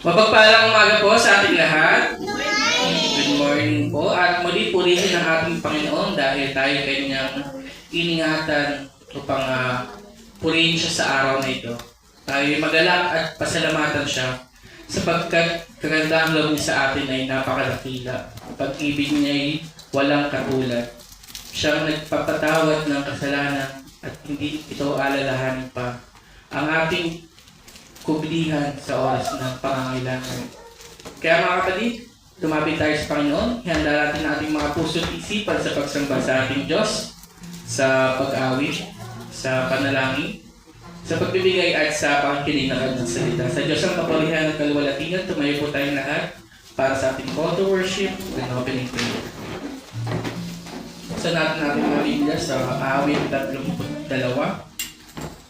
Mapagpalang umaga po sa ating lahat. Good morning po. At muli purihin ang ating Panginoon dahil tayo kanyang iningatan upang purihin siya sa araw na ito. Tayo magalak at pasalamatan siya sapagkat kagandang loob niya sa atin ay napakalakila. Pag-ibig niya ay walang katulad. Siyang nagpapatawad ng kasalanan at hindi ito alalahanin pa. Ang ating kubilihan sa oras ng pangangailangan. Kaya mga kapatid, lumapit tayo sa Panginoon, ihanda natin ang ating mga puso at isipan sa pagsamba sa ating Diyos, sa pag-awit, sa panalangin, sa pagbibigay at sa pakikinig ng kanyang salita. Sa Diyos ang kapurihan at kaluwalhatian, tumayo po tayong lahat para sa ating call to worship and opening prayer. Sa natin mga Biblia sa awit 32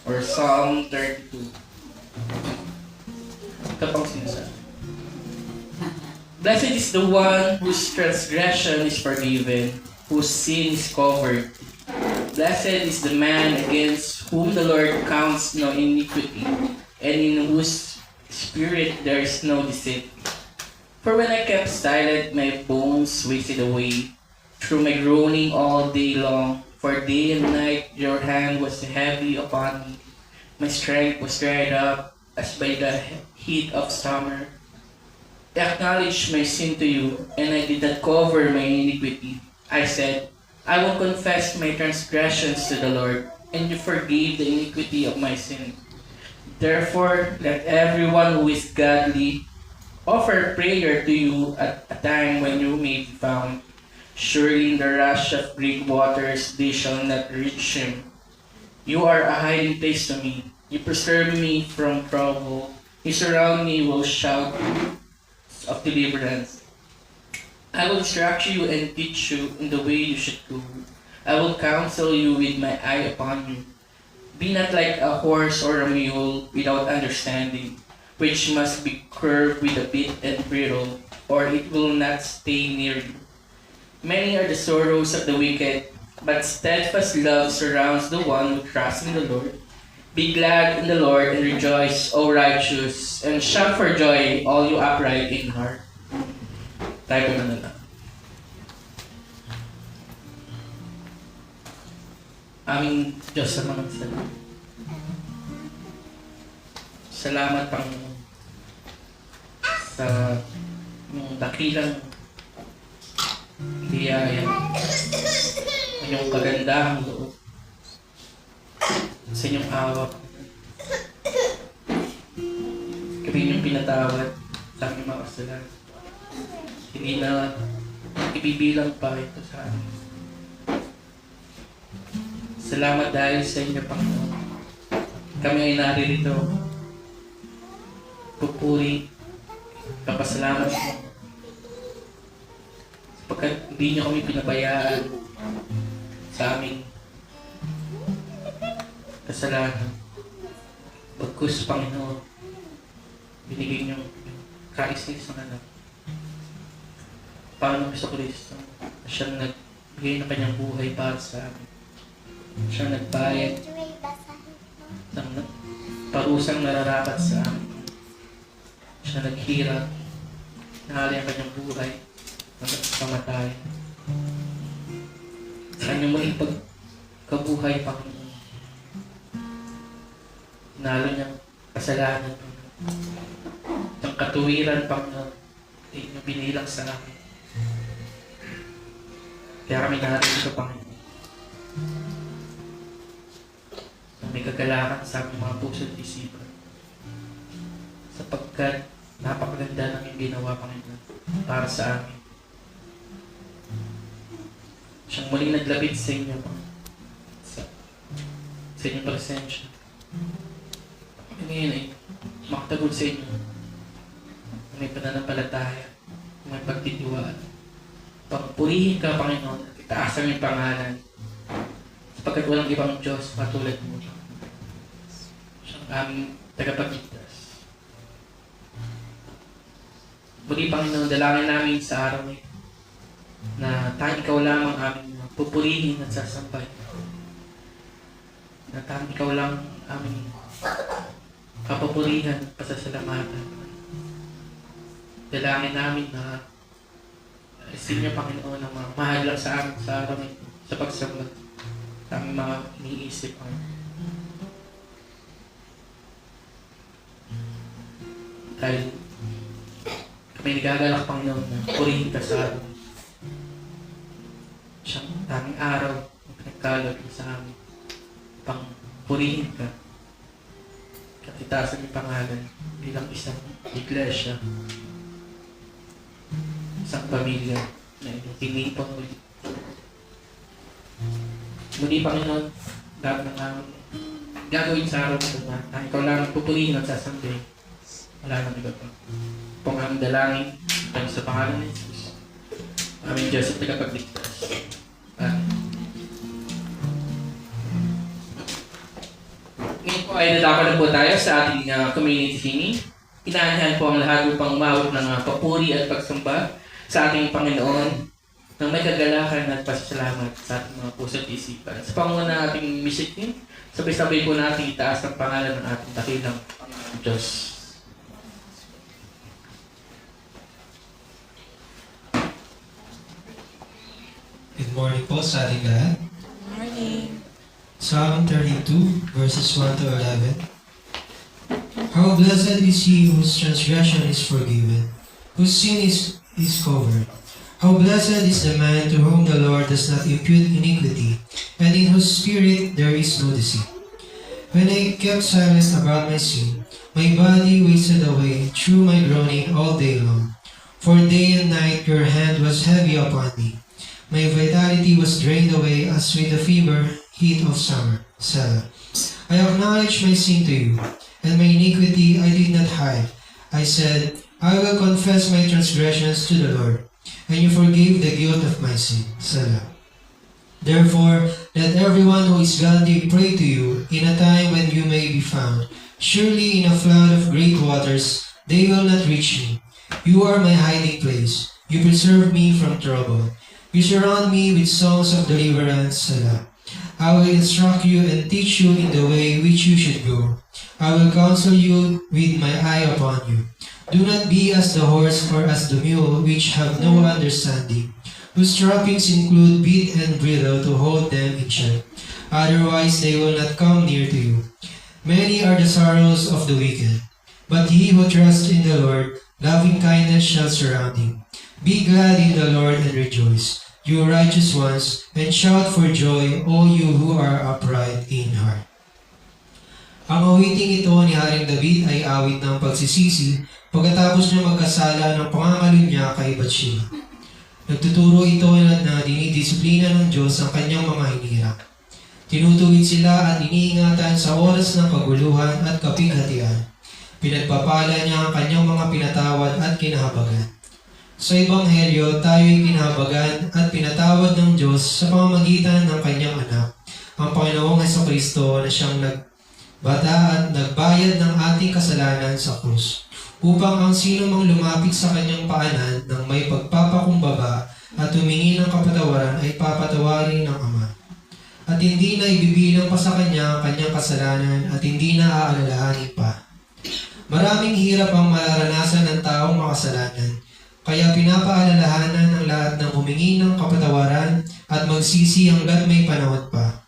or Psalm 32. Kapag sinasabi. Blessed is the one whose transgression is forgiven, whose sin is covered. Blessed is the man against whom the Lord counts no iniquity, and in whose spirit there is no deceit. For when I kept silent, my bones wasted away through my groaning all day long. For day and night your hand was heavy upon me. My strength was dried up as by the heat of summer. I acknowledged my sin to you, and I did not cover my iniquity. I said, I will confess my transgressions to the Lord, and you forgave the iniquity of my sin. Therefore, let everyone who is godly offer prayer to you at a time when you may be found. Surely in the rush of great waters they shall not reach him. You are a hiding place to me. You preserve me from trouble. You surround me with shouts of deliverance. I will instruct you and teach you in the way you should go. I will counsel you with my eye upon you. Be not like a horse or a mule without understanding, which must be curbed with a bit and bridle, or it will not stay near you. Many are the sorrows of the wicked, but steadfast love surrounds the one who trusts in the Lord. Be glad in the Lord and rejoice, O righteous, and shout for joy, all you upright in heart. Tayo po na lang. Aming Diyos sa mga salamat. Salamat, Panginoon, sa yung dakilang biyaya, yung kagandahang loob, sa inyong awa. Kami yung pinatawad sa aming mga kasalanan. Hindi na ibibilang pa ito sa amin. Salamat dahil sa inyo, Panginoon. Kami ay naririto. Pupuri, kapasalamat mo. Sapagkat hindi niyo kami pinabayaan sa aming kasalanan. Bagkus, Panginoon, binigay niyo kaisa-isang anak. Panginoong Jesucristo, siyang nagbigay ng kanyang buhay para sa amin. Siyang nagbayad ng parusang nararapat sa amin. Siya naghirap, nahali ang kanyang buhay hanggang sa kamatayan. Sa kanyang muling pagkabuhay, Panginoon, nalo niyang kasalanan, ang katuwiran, Panginoon, ay binilang sa amin. Kaya kami narito, Panginoon, na may kagalakan sa aming mga puso at isipan, sapagkat napakaganda ng iyong ginawa, Panginoon, para sa amin. Siyang muling naglapit sa inyo, Panginoon, sa inyong presensya. Ngayon ay makatagod sa inyo. May pananampalataya, may pagtitiwala. Pagpurihin ka, Panginoon, at itaas ang iyong pangalan. Sapagkat walang ibang Diyos patulad mo. Siyang aming tagapagligtas. Muli, Panginoon, dalangin namin sa araw na ito na tanging ikaw lamang aming pupurihin at sasambay. Na tanging ikaw lang aming kapupurihan, pasasalamatan. Dalangin namin na sa inyo, Panginoon, na mahal lang sa amin sa araw nito, sa pagsamba, sa aming mga iniisip, Panginoon. Dahil kami nagagalak, Panginoon, na purihin ka sa araw. Siyang tanging araw na pinagkalog sa amin. Pang purihin ka. Katitasan ng pangalan bilang isang iglesia, isang pamilya na tinipang muli. Muli, Panginoon, lahat ng aming gagawin sa araw ito na ikaw lang pupurihin at sasambihin. Wala nang iba pa. Kung aming dalangin, tayo sa pangalan ng Jesus. Aming Diyos at tagapagligtas. Amen. Ngayon po ay nadapa na po tayo sa ating community singing. Inaanyahan po ang lahat upang umawit ng papuri at pagsamba sa ating Panginoon ng may kagalakan at pasasalamat sa ating mga puso at isipan. Sa panguna ng ating music team, sabay-sabay po natin itaas ang pangalan ng ating dakilang Panginoon Diyos. Good morning po sa ating lahat. Good morning. Psalm 32, verses 1 to 11. How blessed is he whose transgression is forgiven, whose sin is covered. How blessed is the man to whom the Lord does not impute iniquity, and in whose spirit there is no deceit. When I kept silent about my sin, my body wasted away through my groaning all day long. For day and night your hand was heavy upon me. My vitality was drained away as with the fever heat of summer. Selah. I acknowledge my sin to you, and my iniquity I did not hide. I said, I will confess my transgressions to the Lord, and you forgave the guilt of my sin. Selah. Therefore, let everyone who is godly pray to you in a time when you may be found. Surely in a flood of great waters they will not reach me. You are my hiding place. You preserve me from trouble. You surround me with songs of deliverance. Selah. I will instruct you and teach you in the way which you should go. I will counsel you with my eye upon you. Do not be as the horse or as the mule, which have no understanding, whose trappings include bit and bridle to hold them in check. Otherwise they will not come near to you. Many are the sorrows of the wicked, but he who trusts in the Lord, loving kindness shall surround him. Be glad in the Lord and rejoice, you righteous ones, and shout for joy, all you who are upright in heart. Ang awiting ito ni Haring David ay awit ng pagsisisi pagkatapos niya magkasala ng pangangalo niya kay Bathsheba. Nagtuturo ito na dinidisiplina ng Diyos ang kanyang mga hinirang. Tinutuwid sila at iniingatan sa oras ng kaguluhan at kapighatian. Pinagpapala niya ang kanyang mga pinatawad at kinahabagan. Sa Ebanghelyo, tayo'y kinahabagan at pinatawad ng Diyos sa pamamagitan ng kanyang anak, ang Panginoong Hesukristo na siyang nagbata at nagbayad ng ating kasalanan sa krus, upang ang sino mang lumapit sa kanyang paanan ng may pagpapakumbaba at humingi ng kapatawaran ay papatawarin ng Ama. At hindi na ibibilang pa sa kanya ang kanyang kasalanan at hindi na aalalahanin pa. Maraming hirap ang mararanasan ng taong makasalanan, kaya pinapaalalahanan ang lahat ng humingi ng kapatawaran at magsisi hanggat may panahon pa.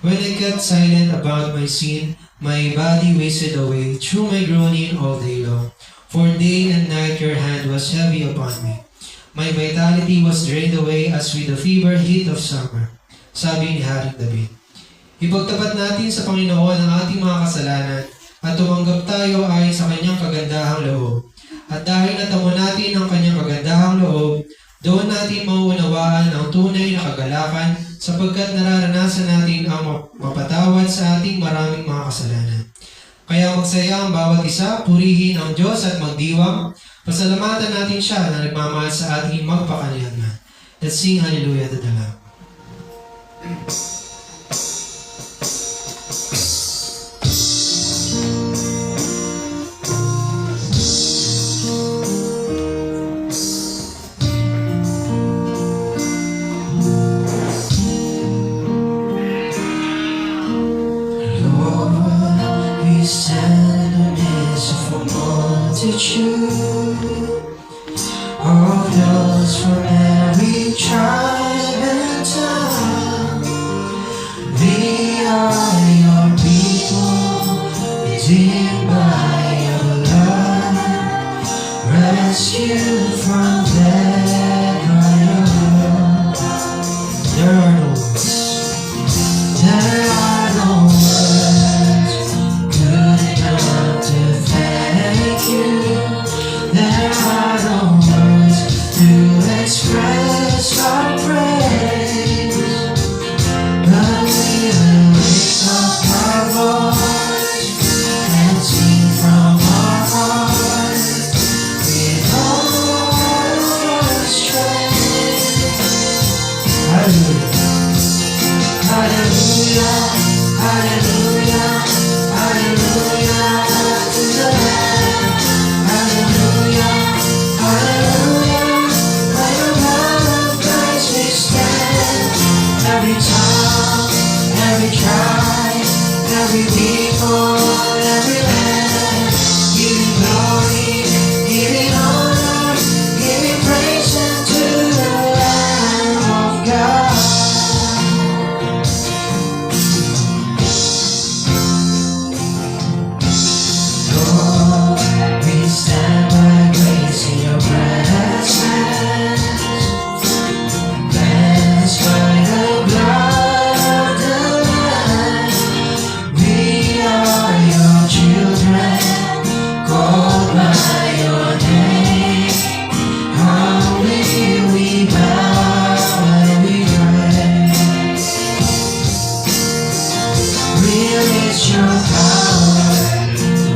When I kept silent about my sin, my body wasted away through my groaning all day long. For day and night your hand was heavy upon me. My vitality was drained away as with the fever heat of summer. Sabi ni Haring David. Ipagtapat natin sa Panginoon ang ating mga kasalanan at tumanggap tayo ayon sa kanyang kagandahang loob. At dahil natamo natin ang kanyang kagandahang loob, doon natin mauunawaan ang tunay na kagalakan sapagkat nararanasan natin ang mapatawad sa ating maraming mga kasalanan. Kaya magsaya ang bawat isa, purihin ang Diyos at magdiwang. Pasalamatan natin siya na nagmamahal sa ating magpakalilangan. Let's sing Hallelujah to the Lamb. Stand in the midst of a multitude, rescue from death by your will. There are no words. There are no words good enough to thank you. There are no words to express our praise, but we will lift up our voice and sing from our hearts with all our strength. Hallelujah. Hallelujah, hallelujah, hallelujah to the Lamb. Hallelujah, hallelujah, by the blood of Christ we stand. Every tongue, every tribe, every people, every land, giving glory, giving honor, giving praise unto the Lamb of God. Lord, we stand by grace in your presence, cleansed by the blood of the Lamb. We are your children, called by your name. Humbly we bow and we pray. Release your power,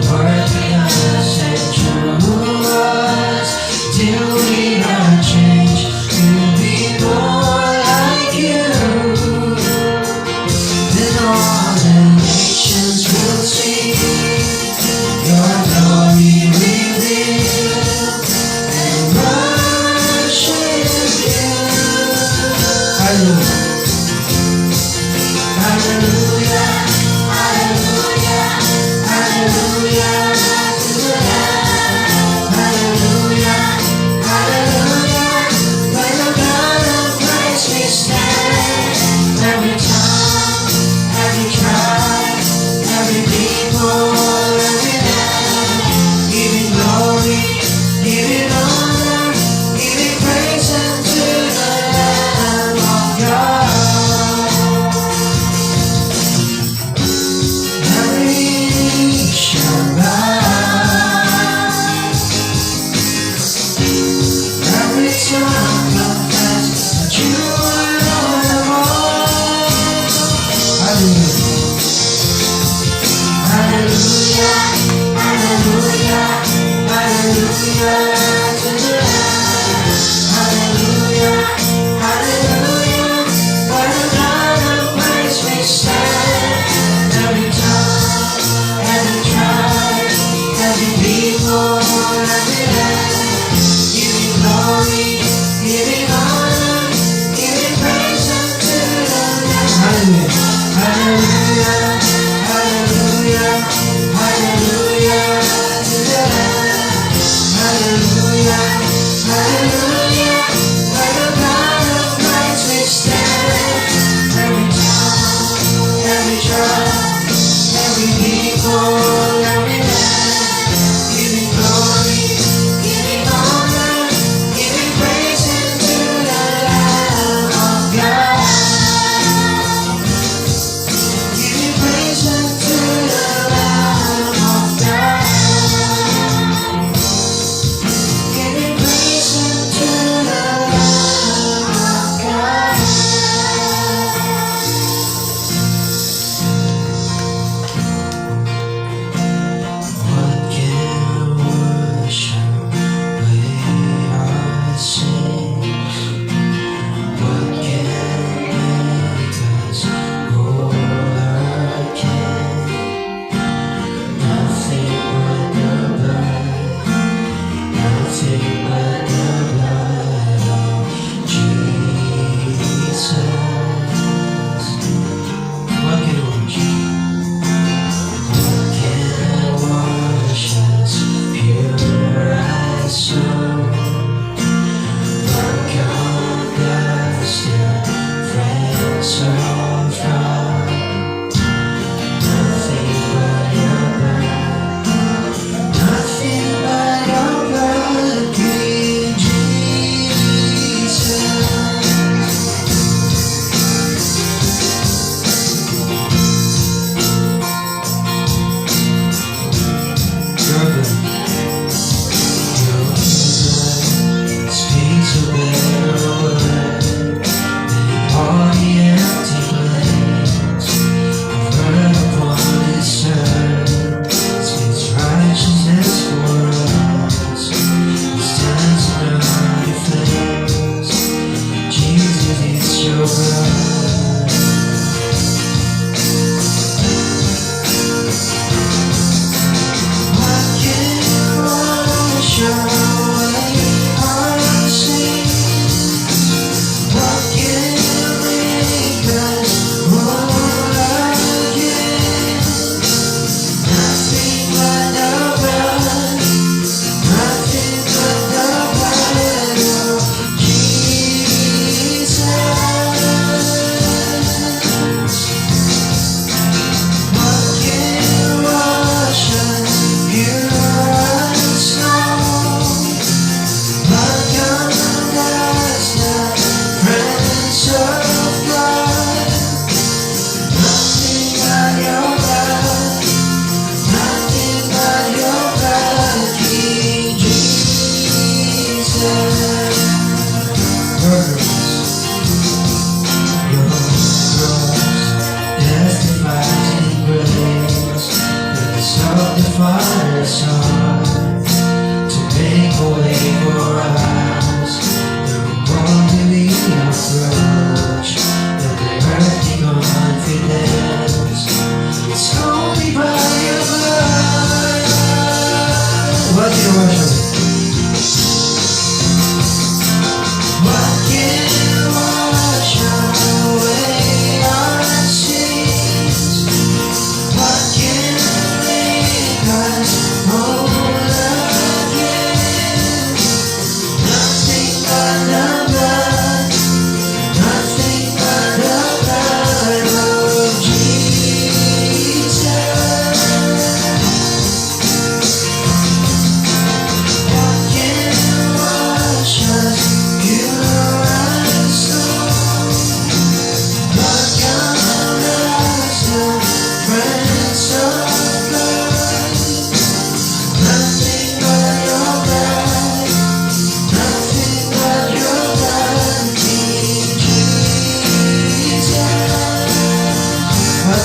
work in us and through us, till we are changed to be more like you. Then all the nations will see your glory revealed and worship you. Hallelujah. Hallelujah, hallelujah, hallelujah to the Lamb. Hallelujah, hallelujah, by the blood of Christ we stand. Every tongue, every tribe, every people, every land, giving glory, giving honor, giving praise unto the Lamb of God. Every knee shall bow, every tongue confess that you are Lord of all. Hallelujah, hallelujah, hallelujah, hallelujah to the Lamb. Hallelujah, hallelujah, by the blood of Christ we stand. Every tongue, every tribe, every people, every land, giving glory, giving honor, giving praise unto the Lamb. Hallelujah, hallelujah, hallelujah, hallelujah to the Lamb. Hallelujah.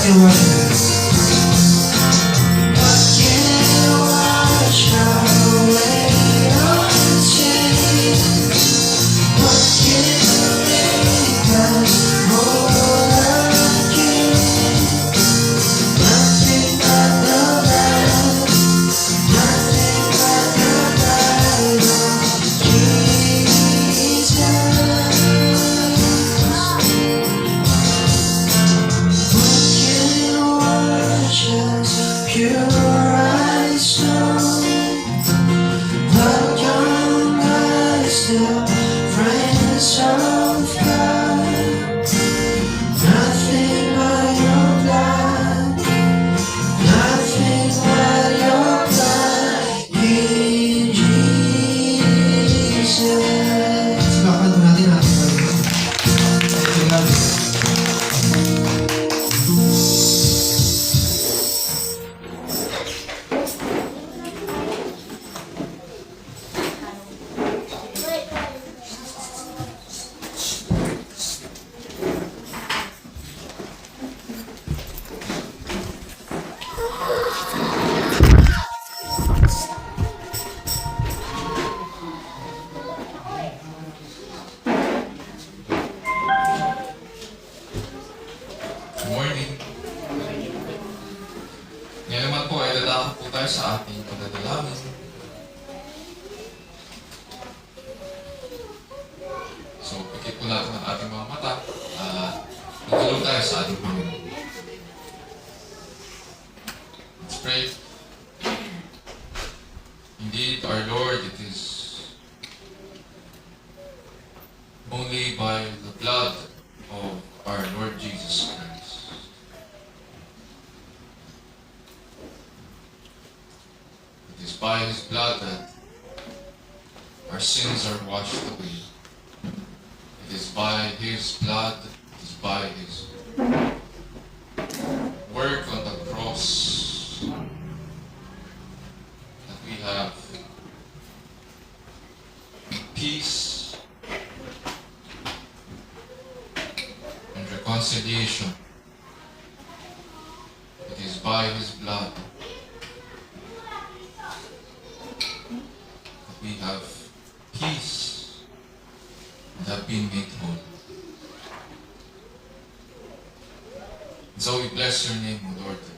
still watching. Good morning. Ngayon naman po ay dadako po tayo sa ating pagdadalangin. So, pikit po natin ang ating mga mata at magdulog tayo sa ating Panginoon. Let's pray. Indeed, our Lord, it is only by the blood of our Lord Jesus Christ. It is by His blood that our sins are washed away. It is by His blood, it is by His work on the cross that we have peace and reconciliation. It is by His blood that we have peace and have been made whole. And so we bless your name, O Lord, today.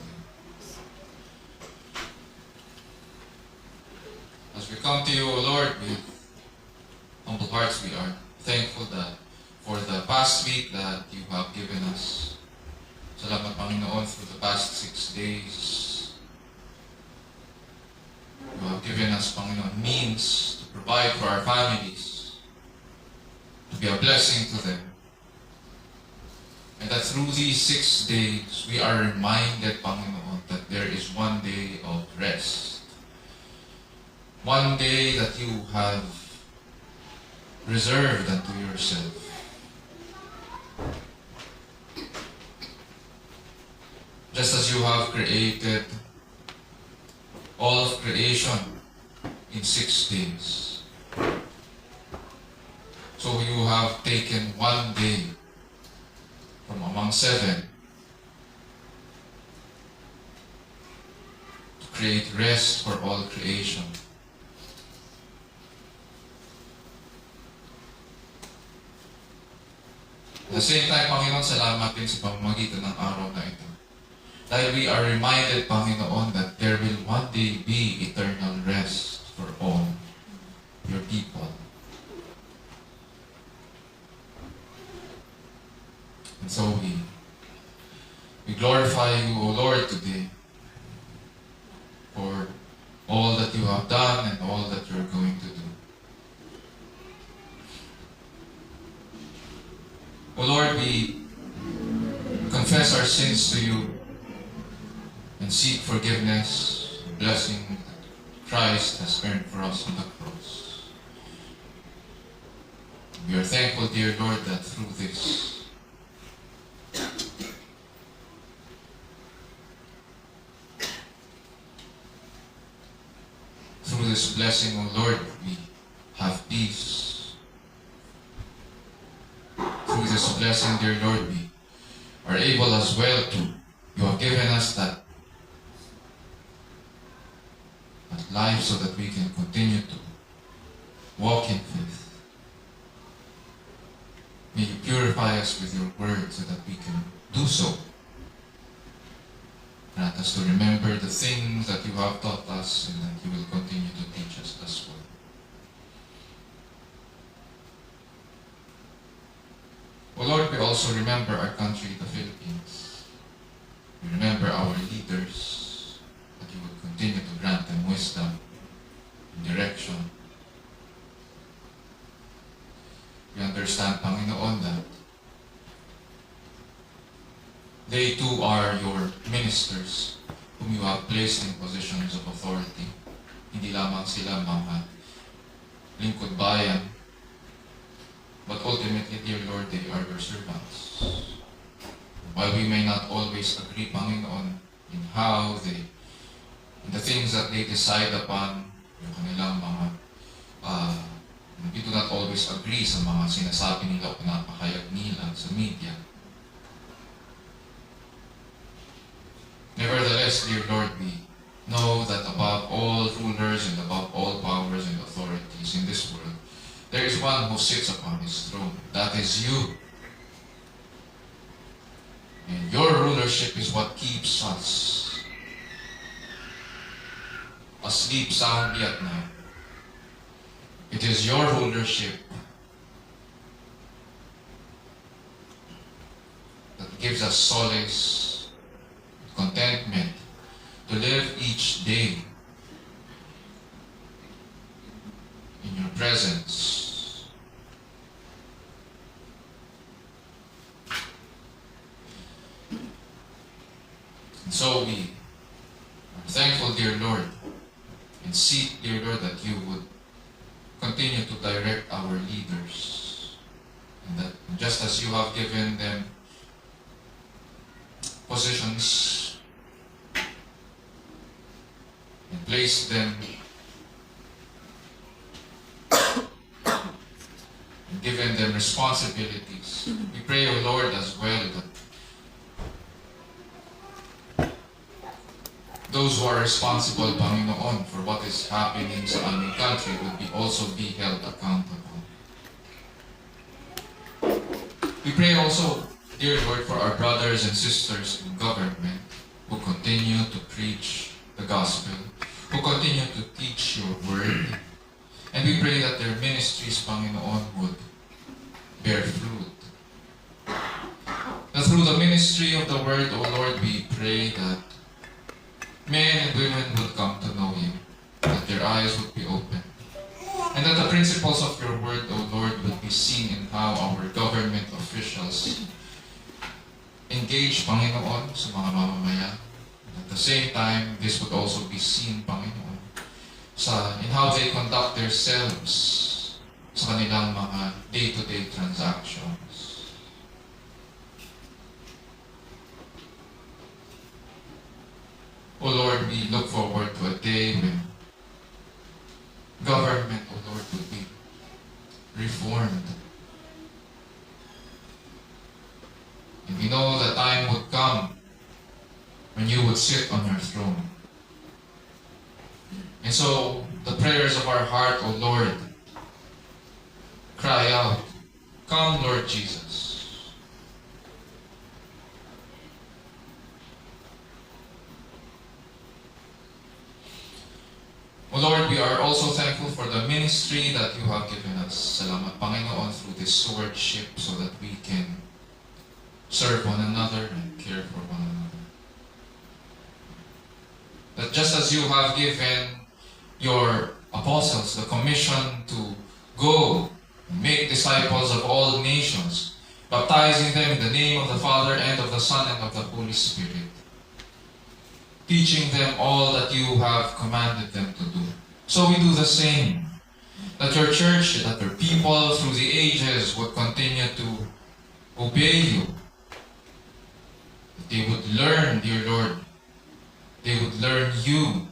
As we come to you, O Lord, with humble hearts, we are thankful that for the past week that you have given us. Salamat, Panginoon, for the past 6 days. You have given us, Panginoon, means to provide for our families, to be a blessing to them. And that through these 6 days, we are reminded, Panginoon, that there is one day of rest. One day that you have reserved unto yourself. Just as you have created all of creation in 6 days, so you have taken one day from among 7 to create rest for all creation. At the same time, Panginoon, salamat din sa pamamagitan ng araw na ito. Dahil we are reminded, Panginoon, that there will one day be eternal rest for all your people. And so we glorify you, O Lord, today for all that you have done and all that you're going to do. O Lord, we confess our sins to you and seek forgiveness, blessing that Christ has earned for us on the cross. We are thankful, dear Lord, that through this, blessing, O Lord, we have peace. Through this blessing, dear Lord, we are able as well to You have given us that life so that we can continue to walk in faith. May you purify us with your word so that we can do so. Grant us to remember the things that you have taught us and that you will continue to teach us as well. O Lord, we also remember our country, the Philippines. We remember our leaders, that you would continue to grant them wisdom and direction. We understand, Panginoon, that they too are your ministers whom you have placed in positions of authority. Hindi lamang sila mga lingkod bayan, but ultimately, dear Lord, they are your servants. While we may not always agree, Panginoon, in the things that they decide upon, yung kanilang mga, we do not always agree sa mga sinasabi nila o pinapakayag nila sa media. Nevertheless, dear Lord, we know that above all rulers and above all powers and authorities in this world, there is one who sits upon his throne. That is you. And your rulership is what keeps us asleep soundly at night. It is your rulership that gives us solace, contentment, to live each day in your presence. And so we are thankful, dear Lord, and seek, dear Lord, that you would continue to direct our leaders, and that just as you have given them positions and placed them and given them responsibilities, we pray, O Lord, as well that those who are responsible, Panginoon, for what is happening sa aming country would also be held accountable. We pray also, dear Lord, for our brothers and sisters in government who continue to preach the gospel, who continue to teach your word. And we pray that their ministries, Panginoon, would bear fruit. That through the ministry of the word, O Lord, we pray that men and women would come to know you, that their eyes would be opened, and that the principles of your word, O Lord, would be seen in how our government officials engage, Panginoon, sa mga mamamayan. At the same time, this would also be seen, Panginoon, in how they conduct themselves sa kanilang mga day-to-day transactions. O Lord, we look forward to a day when government, O Lord, will be reformed. And we know the time would come when you would sit on your throne. And so, the prayers of our heart, O Lord, cry out, "Come, Lord Jesus." O Lord, we are also thankful for the ministry that you have given us. Salamat, Panginoon, through this stewardship so that we can serve one another and care for one another. That just as you have given your apostles the commission to go and make disciples of all nations, baptizing them in the name of the Father and of the Son and of the Holy Spirit, teaching them all that you have commanded them to do. So we do the same. That your church, that your people through the ages would continue to obey you. That they would learn, dear Lord, they would learn you.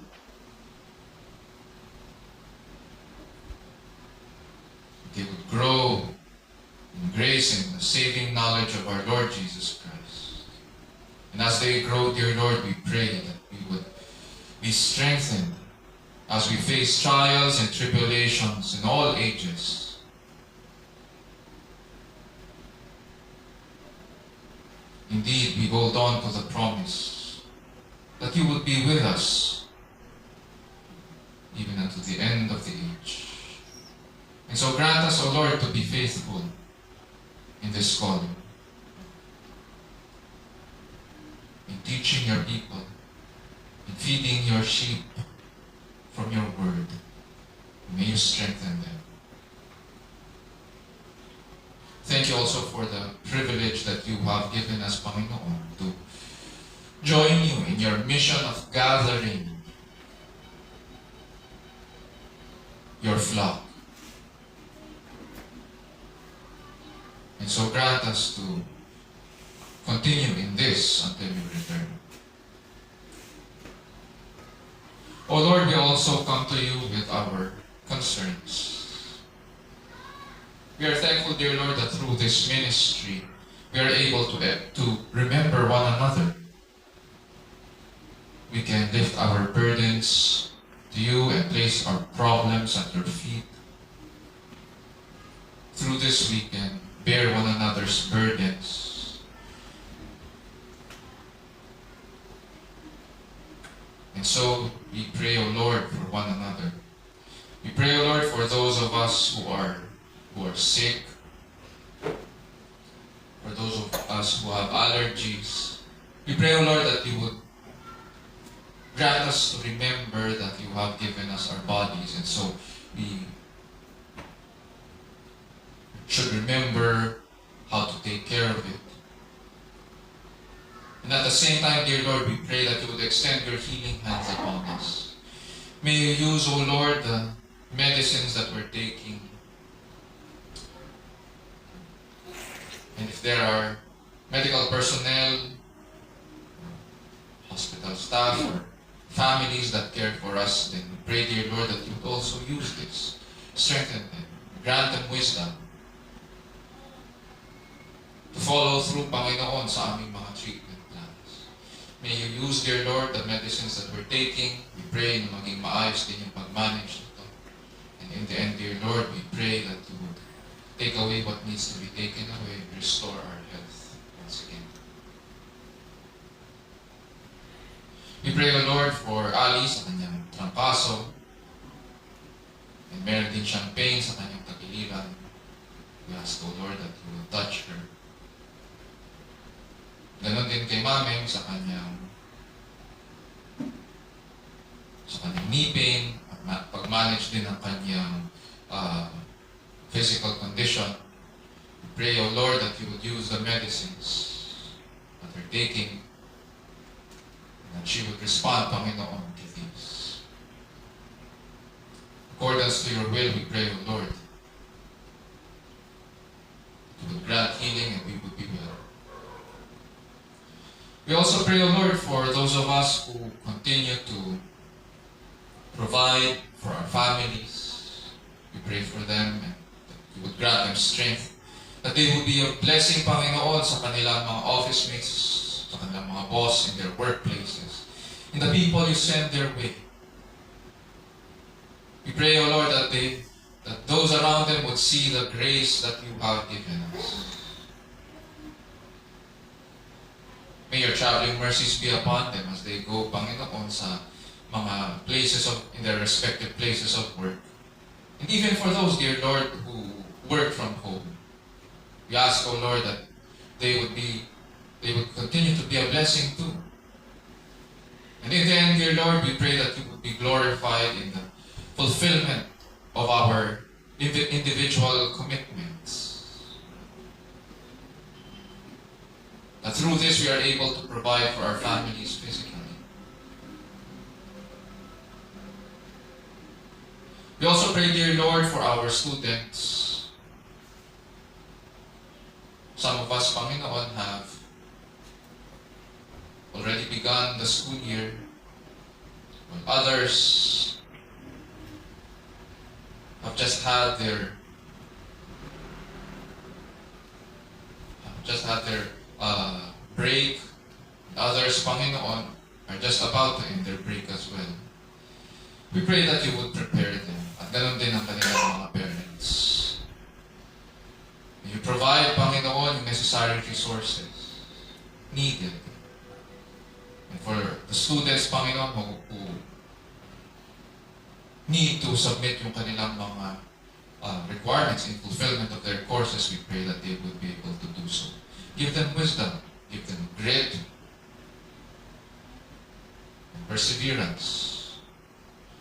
They would grow in grace and the saving knowledge of our Lord Jesus Christ. And as they grow, dear Lord, we pray that we would be strengthened as we face trials and tribulations in all ages. Indeed, we hold on to the promise that you would be with us even unto the end of the age. And so grant us, O Lord, to be faithful in this calling, in teaching your people, in feeding your sheep from your word. May you strengthen them. Thank you also for the privilege that you have given us, Panginoon, to join you in your mission of gathering your flock. And so grant us to continue in this until you return. O Lord, we also come to you with our concerns. We are thankful, dear Lord, that through this ministry, we are able to remember one another. We can lift our burdens to you and place our problems at your feet. Through this, we can bear one another's burdens. And so, we pray, O Lord, for one another. We pray, O Lord, for those of us who are sick, for those of us who have allergies. We pray, O Lord, that you would grant us to remember that you have given us our bodies, and so we should remember how to take care of it. And at the same time, dear Lord, we pray that you would extend your healing hands upon us. May you use, O Lord, the medicines that we're taking. And if there are medical personnel, hospital staff, or families that care for us, then we pray, dear Lord, that you would also use this. Strengthen them. Grant them wisdom to follow through, Panginoon, sa aming mga treatment plans. May you use, dear Lord, the medicines that we're taking. We pray na maging maayos din yung pag-manage nito. And in the end, dear Lord, we pray that you would take away what needs to be taken away, restore our health once again. We pray, O Lord, for Ali sa kanyang trampaso. And meron din siyang pain sa kanyang tagiliran. We ask, O Lord, that you will touch her. Ganon din kay Mameng sa kanyang knee pain, at pag-manage din ang kanyang physical condition. We pray, O Lord, that you would use the medicines that we're taking, and that she would respond, Panginoon, to these. Accordance to your will, we pray, O Lord, that you would grant healing and we would be well. We also pray, O Lord, for those of us who continue to provide for our families. We pray for them and that you would grant them strength, that they would be a blessing, Panginoon, sa kanilang mga office mates, sa kanilang mga boss in their workplaces, and the people you send their way. We pray, O Lord, that those around them would see the grace that you have given us. May your traveling mercies be upon them as they go, Panginoon, sa mga in their respective places of work. And even for those, dear Lord, who work from home, we ask, O Lord, that they would continue to be a blessing too. And in the end, dear Lord, we pray that you would be glorified in the fulfillment of our individual commitments. That through this we are able to provide for our families physically. We also pray, dear Lord, for our students. Some of us, Panginoon, have already begun the school year, while others have just had their break, Others, Panginoon, are just about to end their break as well. We pray that you would prepare them. At ganun din ang kanilang mga parents. You provide, Panginoon, yung necessary resources needed. And for the students, Panginoon, who need to submit yung kanilang mga requirements in fulfillment of their courses, we pray that they would be able to do so. Give them wisdom, give them grit, and perseverance.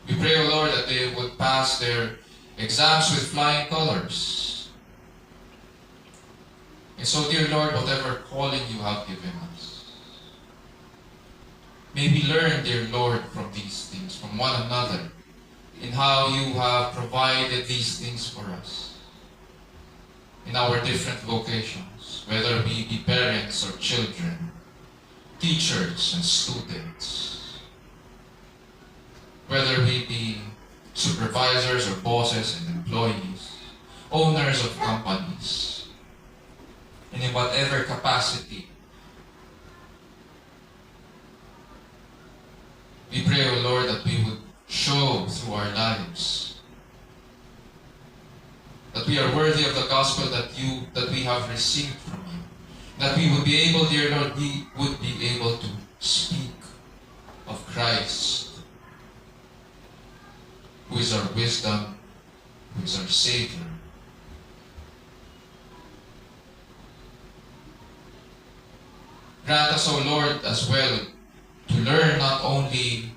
We pray, O Lord, that they would pass their exams with flying colors. And so, dear Lord, whatever calling you have given us, may we learn, dear Lord, from these things, from one another, in how you have provided these things for us in our different vocations, whether we be parents or children, teachers and students, whether we be supervisors or bosses and employees, owners of companies, and in whatever capacity. We pray, O Lord, that we would show through our lives that we are worthy of the gospel that we have received from you. That we would be able, dear Lord, we would be able to speak of Christ, who is our wisdom, who is our Savior. Grant us, O Lord, as well, to learn not only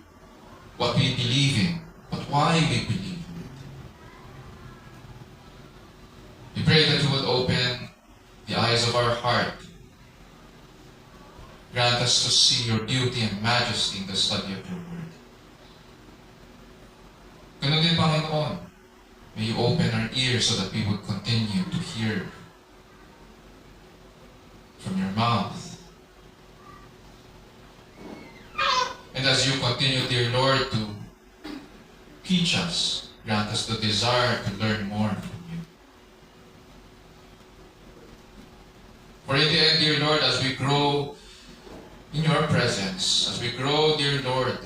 what we believe in, but why we believe in it. We pray that you would open the eyes of our heart. Grant us to see your beauty and majesty in the study of your word. Ganun din, Panginoon, may you open our ears so that we would continue to hear from your mouth. And as you continue, dear Lord, to teach us, grant us the desire to learn more from you. For in the end, dear Lord, as we grow in your presence, as we grow, dear Lord,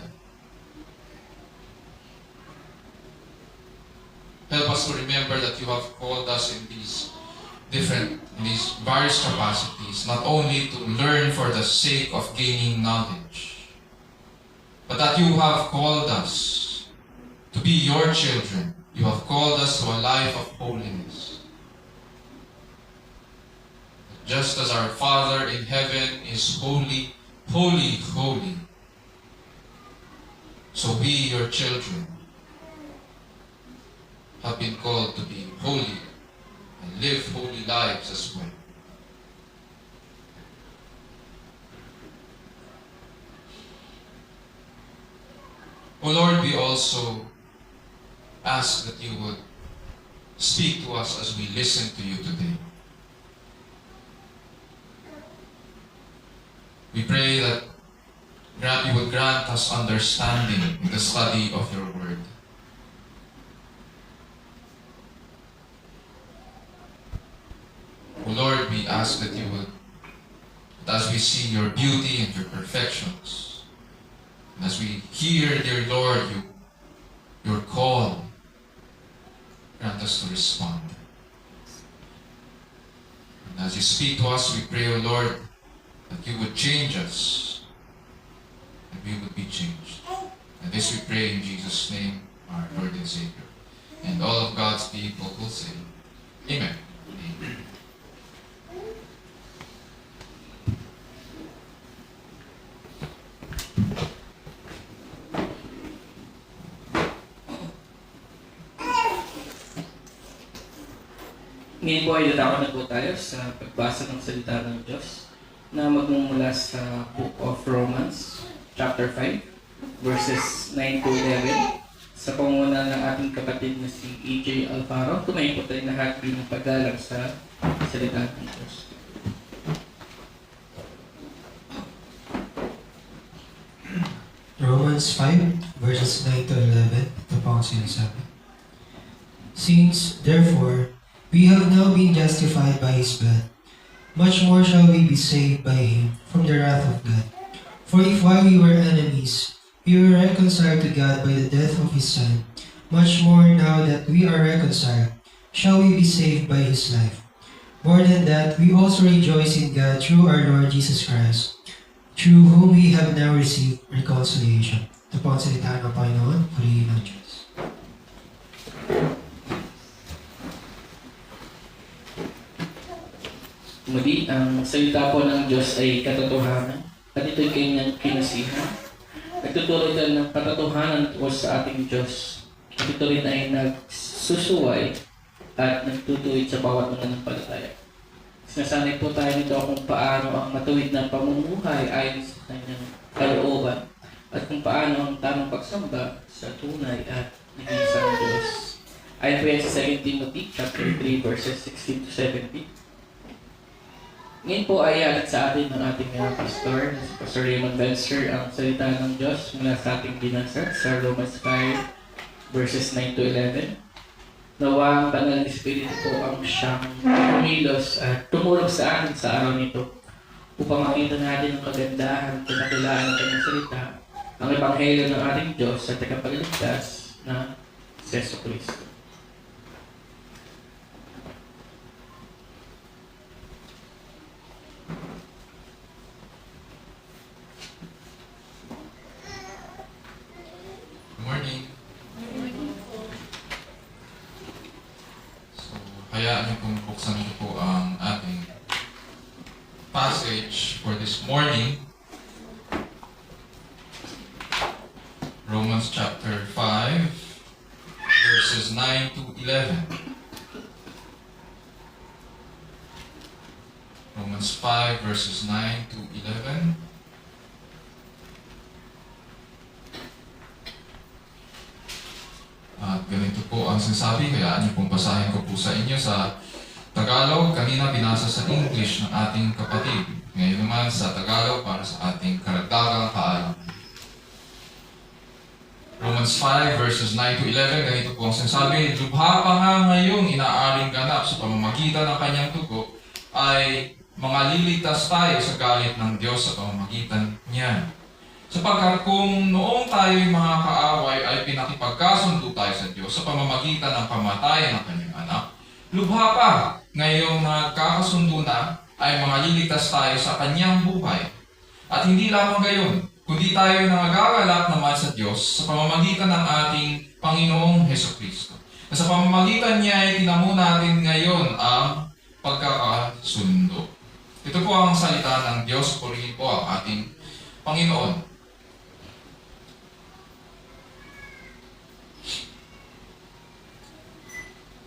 help us to remember that you have called us in these various capacities, not only to learn for the sake of gaining knowledge, but that you have called us to be your children. You have called us to a life of holiness. Just as our Father in heaven is holy, holy, holy, so we, your children, have been called to be holy and live holy lives as well. O Lord, we also ask that you would speak to us as we listen to you today. We pray that you would grant us understanding in the study of your word. O Lord, we ask that you would, that as we see your beauty and your perfections, and as we hear, dear Lord, your call, grant us to respond. And as you speak to us, we pray, O Lord, that you would change us, and we would be changed. And this we pray in Jesus' name, our Lord and Savior. And all of God's people will say, Amen. Amen. Ngayon po ay dadako na po tayo sa pagbasa ng salita ng Diyos na magmumula sa Book of Romans, chapter 5, verses 9 to 11. Sa panguna ng ating kapatid na si E.J. Alfaro, tumayo po tayo lahat bilang paggalang sa salita ng Diyos. Romans 5, verses 9 to 11. Ito po ang sinasabi. Since, therefore, we have now been justified by His blood, much more shall we be saved by Him from the wrath of God. For if while we were enemies, we were reconciled to God by the death of His Son, much more now that we are reconciled, shall we be saved by His life. More than that, we also rejoice in God through our Lord Jesus Christ, through whom we have now received reconciliation. Ito po ang salita ng Panginoon, purihin ng Diyos. Muli, ang salita po ng Diyos ay katotohanan at ito'y kanyang kinasihan. Nagtuturo ito ng katotohanan po sa ating Diyos. At ito rin ay nagsusuway at nagtutuwid sa bawat mananampalataya. Sinasanay po tayo nito kung paano ang matuwid na pamumuhay ayon sa kanyang kalooban at kung paano ang tamang pagsamba sa tunay at nag-iisang Diyos. Ayon po yan sa 2 Timothy chapter 3 verses 16 to 17. Ngayon po ay alat sa atin ng ating pastor, si Pastor Raymond Benster, ang salita ng Diyos mula sa ating binasa sa Romans 5 verses 9 to 11. Nawa ang Banal na Espiritu po ang siyang kumilos at tumulong sa atin sa araw nito upang makita natin ang kagandahan at kinakilaan ng kanyang salita, ang Ebanghelyo ng ating Diyos at tagapagligtas na si Yesu Cristo. Good morning. So, hayaan niyo pong buksan niyo po ang ating passage for this morning. Romans chapter 5, verses 9 to 11. Romans 5, verses 9 to 11. At ganito po ang sinasabi, kaya niyo pong basahin ko po sa inyo sa Tagalog. Kanina binasa sa English ng ating kapatid. Ngayon naman sa Tagalog para sa ating karagdagang kaalaman. Romans 5 verses 9 to 11, ganito po ang sinasabi, lubha pa nga ngayong inaaring ganap sa pamamagitan ng kanyang dugo, ay mga liligtas tayo sa galit ng Diyos sa pamamagitan niya. Sapagkat kung noong tayo'y mga kaaway ay pinakipagkasundo tayo sa Diyos sa pamamagitan ng kamatayan ng kanyang anak, lubha pa ngayong nagkakasundo na ay mga liligtas tayo sa kanyang buhay. At hindi lamang gayon, kundi tayo nagagalak naman sa Diyos sa pamamagitan ng ating Panginoong Hesukristo. Na sa pamamagitan niya ay tinamo natin ngayon ang pagkakasundo. Ito po ang salita ng Diyos, purihin po ang ating Panginoon.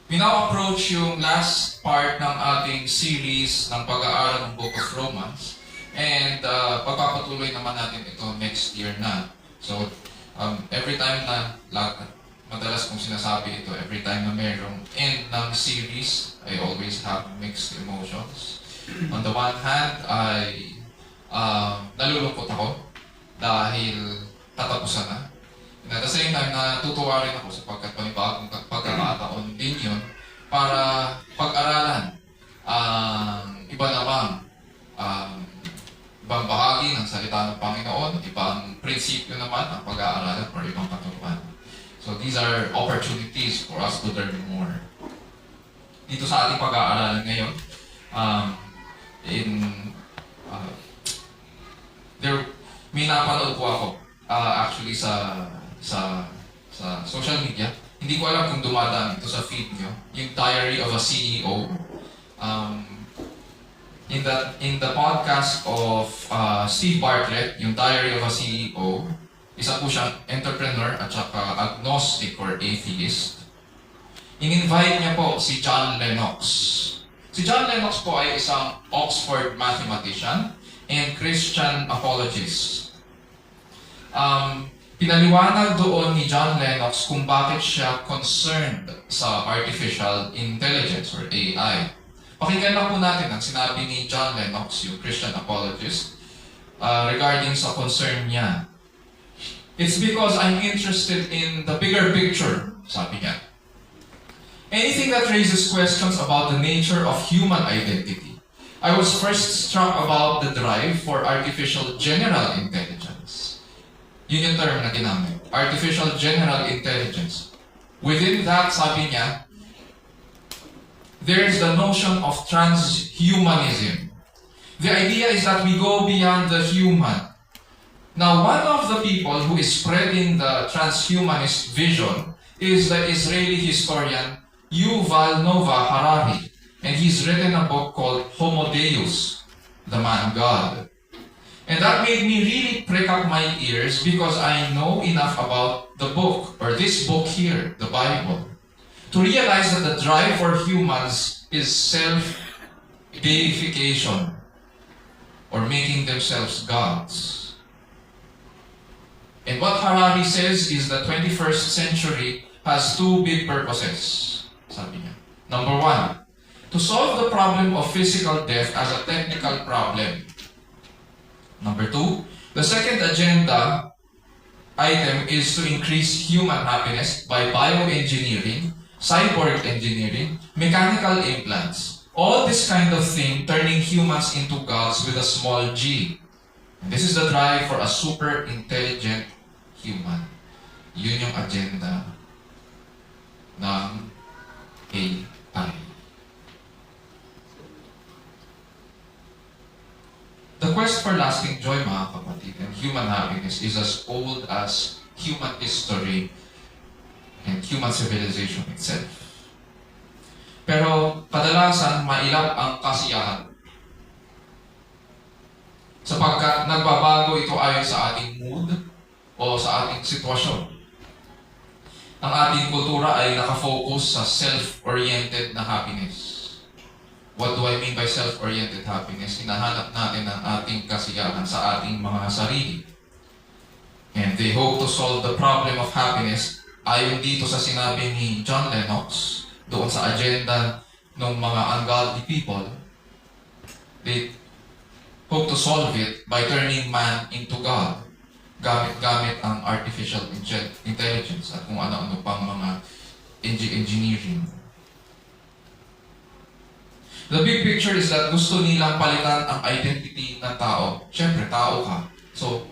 Pina-approach yung last part ng ating series ng pag-aaral ng Book of Romans. And pagpapatuloy naman natin ito next year na. So, every time na, madalas kong sinasabi ito, every time na mayroong end ng series, I always have mixed emotions. On the one hand, ay nalulungkot ako dahil tatapusan na. And at the same time, natutuwa rin ako sapagkat panibagong pagkakataon din yun para pag-aralan ang iba namang ibang bahagi ng salita ng Panginoon, ibang prinsipyo naman ang pag-aaralan or ibang katuruan. So these are opportunities for us to learn more. Dito sa ating pag-aaralan ngayon, may napanood po ako actually sa social media. Hindi ko alam kung dumadaan ito sa feed nyo. Yung Diary of a CEO. In the podcast of Steve Bartlett, yung Diary of a CEO, isa po siyang entrepreneur at saka agnostic or atheist. In-invite niya po si John Lennox. Si John Lennox po ay isang Oxford mathematician and Christian apologist. Pinaliwanag doon ni John Lennox kung bakit siya concerned sa artificial intelligence or AI. Pakinggan lang po natin ang sinabi ni John Lennox, yung Christian apologist, regarding sa concern niya. It's because I'm interested in the bigger picture, sabi niya. Anything that raises questions about the nature of human identity. I was first struck about the drive for artificial general intelligence. Yun yung term na ginamit. Artificial General Intelligence. Within that, sabi niya, there's the notion of transhumanism. The idea is that we go beyond the human. Now, one of the people who is spreading the transhumanist vision is the Israeli historian Yuval Noah Harari. And he's written a book called Homo Deus, the Man God. And that made me really prick up my ears because I know enough about the book, or this book here, the Bible, to realize that the drive for humans is self-deification, or making themselves gods. And what Harari says is the 21st century has two big purposes, sabi niya. Number one, to solve the problem of physical death as a technical problem. Number two, the second agenda item is to increase human happiness by bioengineering, cyborg engineering, mechanical implants. All this kind of thing turning humans into gods with a small g. And this is the drive for a super intelligent human. Yun yung agenda ng AI. The quest for lasting joy, mga kapatid, and human happiness is as old as human history and human civilization itself. Pero kadalasan mailap ang kasiyahan. Sapagkat nagbabago ito ayon sa ating mood o sa ating sitwasyon. Ang ating kultura ay nakafocus sa self-oriented na happiness. What do I mean by self-oriented happiness? Hinahanap natin ang ating kasiyahan sa ating mga sarili. And they hope to solve the problem of happiness ayon dito sa sinabi ni John Lennox doon sa agenda ng mga ungodly people. They hope to solve it by turning man into God. Gamit ang artificial intelligence at kung ano-ano pang mga engineering. The big picture is that gusto nilang palitan ang identity ng tao. Siyempre, tao ka. So,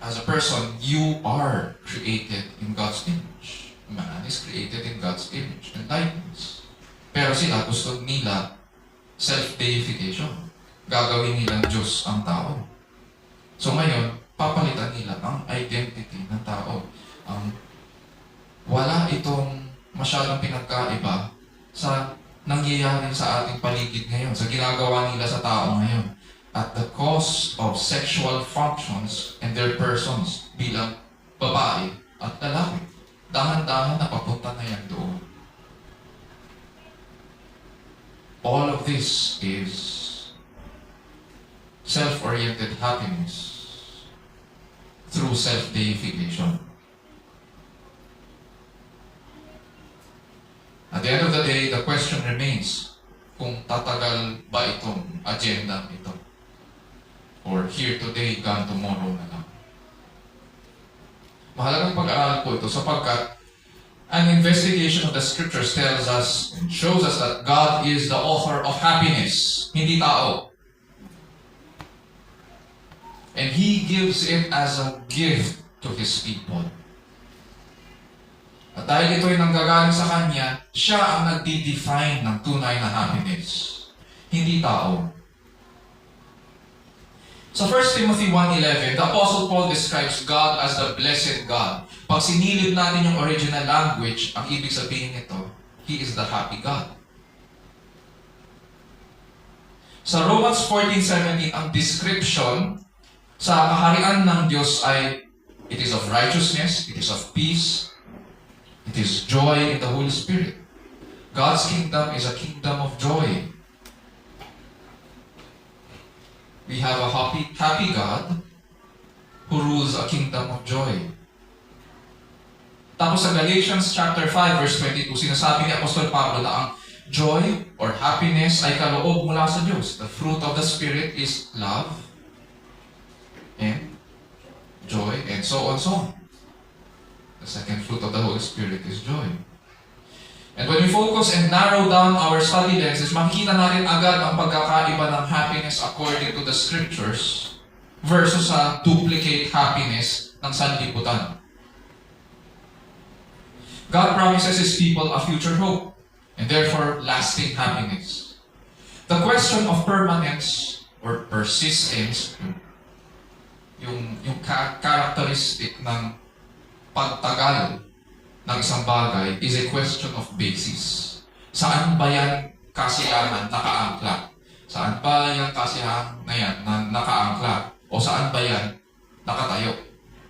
as a person, you are created in God's image. Man is created in God's image and likeness. Pero sila, gusto nila self-deification. Gagawin nilang Diyos ang tao. So ngayon, papalitan nila ang identity ng tao. Wala itong masyadong pinagkaiba sa nangyayari sa ating paligid ngayon, sa ginagawa nila sa tao ngayon, at the cost of sexual functions and their persons bilang babae at lalaki. Dahan-dahan na papunta na yan doon. All of this is self-oriented happiness through self-deification. At the end of the day, the question remains kung tatagal ba itong agenda ito. Or here today, gone tomorrow na lang. Mahalagang pag-aaral po ito sapagkat an investigation of the scriptures tells us and shows us that God is the author of happiness, hindi tao. And He gives it as a gift to His people. At dahil ito'y nanggagaling sa Kanya, Siya ang nagdi-define ng tunay na happiness, hindi tao. Sa 1 Timothy 1:11, the Apostle Paul describes God as the blessed God. Pag sinilip natin yung original language, ang ibig sabihin nito, He is the happy God. Sa Romans 14:17, ang description sa kaharian ng Diyos ay, it is of righteousness, it is of peace, it is joy in the Holy Spirit. God's kingdom is a kingdom of joy. We have a happy God who rules a kingdom of joy. Tapos sa Galatians chapter 5 verse 22, sinasabi ni Apostol Pablo na ang joy or happiness ay kaloob mula sa Diyos. The fruit of the Spirit is love and joy and so on. The second fruit of the Holy Spirit is joy. And when we focus and narrow down our study lenses, makikita natin agad ang pagkakaiba ng happiness according to the scriptures versus sa duplicate happiness ng sanlibutan. God promises His people a future hope and therefore lasting happiness. The question of permanence or persistence, yung characteristic ng pagtagal ng isang bagay is a question of basis. Saan ba yan kasiyahan nakaangkla? Saan ba yan kasiyahan na yan na nakaangkla? O saan ba yan nakatayo?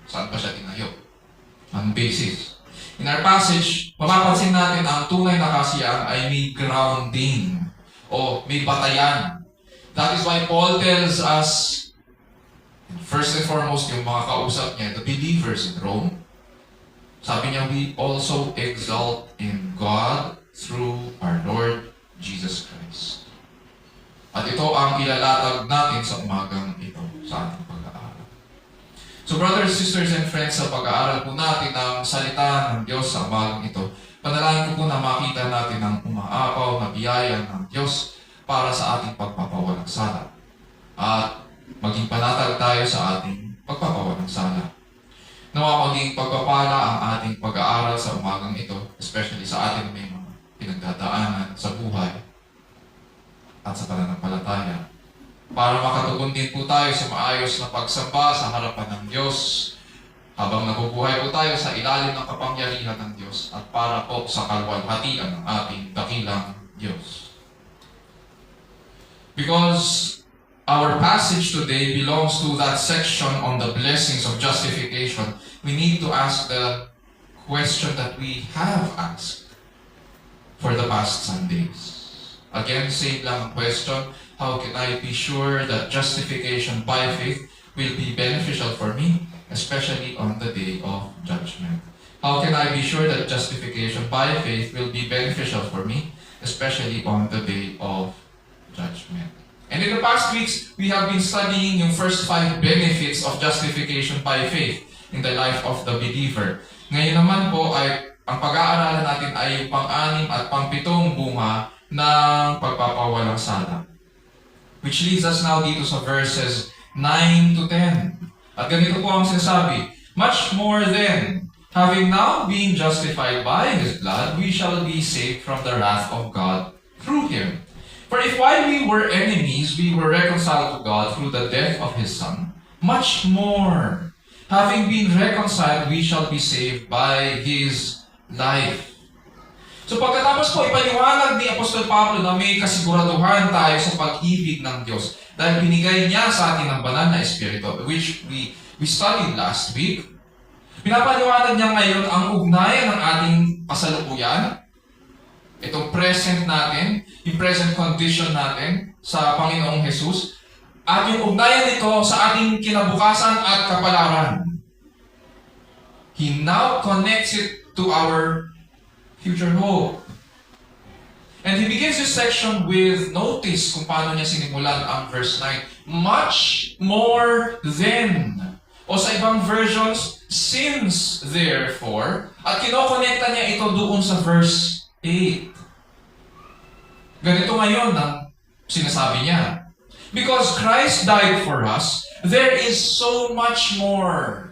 Saan ba siya tinayo? Ang basis. In our passage, mapapansin natin ang tunay na kasiyahan ay may grounding o may batayan. That is why Paul tells us, first and foremost, yung mga kausap niya, the believers in Rome, sabi niya, we also exalt in God through our Lord Jesus Christ. At ito ang ilalatag natin sa umagang ito sa ating pag-aaral. So brothers, sisters, and friends, sa pag-aaral po natin ng salita ng Diyos sa umagang ito, panalangin ko po na makita natin ang umaapaw na biyaya ng Diyos para sa ating pagpapawalang sala. At maging panatag tayo sa ating pagpapawalang sala. Nawa maging pagpapala ang ating pag-aaral sa umagang ito, especially sa ating may mga pinagdadaanan sa buhay at sa pananampalataya. Para makatugon din po tayo sa maayos na pagsamba sa harapan ng Diyos habang nabubuhay po tayo sa ilalim ng kapangyarihan ng Diyos at para po sa kalwalhatian ng ating dakilang Diyos. Because our passage today belongs to that section on the blessings of justification, we need to ask the question that we have asked for the past Sundays. Again, same lang ang question, how can I be sure that justification by faith will be beneficial for me, especially on the day of judgment? How can I be sure that justification by faith will be beneficial for me, especially on the day of judgment? And in the past weeks, we have been studying yung first 5 benefits of justification by faith in the life of the believer. Ngayon naman po ay ang pag-aaralan natin ay yung pang-6 at pang-7 bunga ng pagpapawalang sala. Which leads us now dito sa verses 9 to 10. At ganito po ang sinasabi, much more then, having now been justified by His blood, we shall be saved from the wrath of God through Him. For if while we were enemies, we were reconciled to God through the death of His Son, much more, having been reconciled, we shall be saved by His life. So pagkatapos po, ipaliwanag ni Apostol Pablo na may kasiguraduhan tayo sa pag-ibig ng Diyos dahil binigay niya sa atin ang banal na Espiritu, which we studied last week. Pinapaliwanag niya ngayon ang ugnayan ng ating kasalukuyan, itong present natin, yung present condition natin sa Panginoong Jesus, at yung ugnayan nito sa ating kinabukasan at kapalaran. He now connects it to our future hope. And he begins this section with, notice kung paano niya sinimulan ang verse 9, much more than, o sa ibang versions, since therefore, at kinokonekta niya ito doon sa verse 8. Ganito ngayon ang sinasabi niya. Because Christ died for us, there is so much more.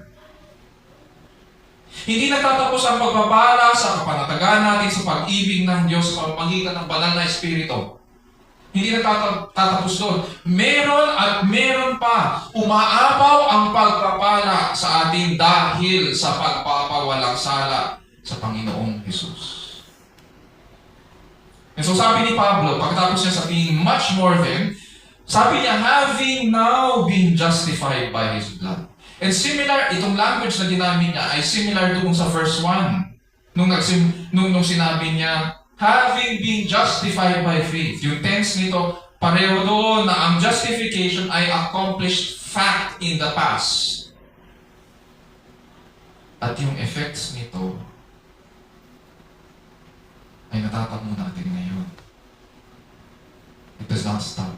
Hindi nagtatapos ang pagpapala sa kapanatagan natin sa pag-ibig ng Diyos sa pamamagitan ng banal na Espiritu. Hindi nagtatapos doon. Meron at meron pa. Umaapaw ang pagpapala sa atin dahil sa pagpapawalang sala sa Panginoong Jesus. And so sabi ni Pablo, pagkatapos niya sabihin much more than, sabi niya, having now been justified by His blood. And similar, itong language na ginamit niya ay similar doon sa verse 1. Nung sinabi niya, having been justified by faith. Yung tense nito, pareho doon na ang justification ay accomplished fact in the past. At yung effects nito ay natatamo natin ngayon. It does not stop.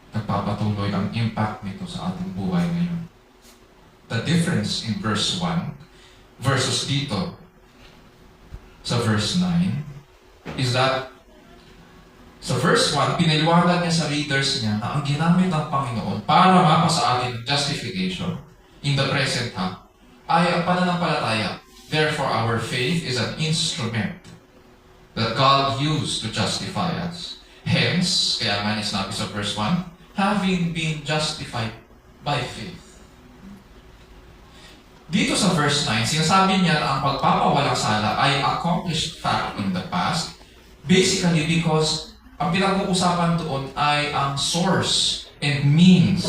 Nagpapatuloy ang impact nito sa ating buhay ngayon. The difference in verse 1 versus dito sa verse 9 is that Sa verse 1, pinaliwanag niya sa readers niya na ang ginamit ng Panginoon para mapasa atin ng justification in the present time ay ang pananampalataya. Therefore, our faith is an instrument that God used to justify us. Hence, kaya nga sinabi sa verse 1, having been justified by faith. Dito sa verse 9, sinasabi niya na ang pagpapawalang sala ay accomplished fact in the past, basically because ang pinag-uusapan doon ay ang source and means.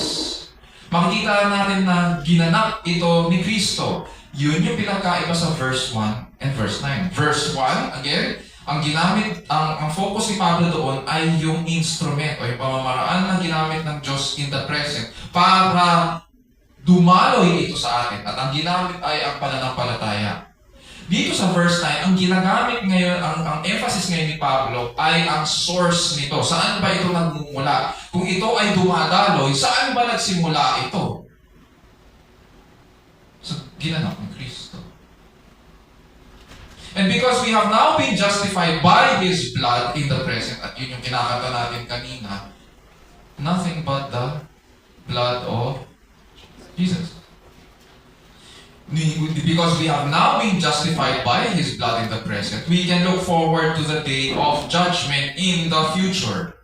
Makikita natin na ginanap ito ni Kristo. Yun yung pinagkaiba sa verse 1 and verse 9. Verse 1, again, ang ginamit, ang focus ni Pablo doon ay yung instrument o yung pamamaraan na ginamit ng Diyos in the present para dumaloy ito sa atin. At ang ginamit ay ang pananampalataya. Dito sa verse 9, ang ginagamit ngayon, ang emphasis ngayon ni Pablo ay ang source nito. Saan ba ito nagmumula? Kung ito ay dumadaloy, saan ba nagsimula ito? Sa ginanap ng Kristo. And because we have now been justified by His blood in the present, at yun yung kinakanta natin kanina, nothing but the blood of Jesus. Because we have now been justified by His blood in the present, we can look forward to the day of judgment in the future.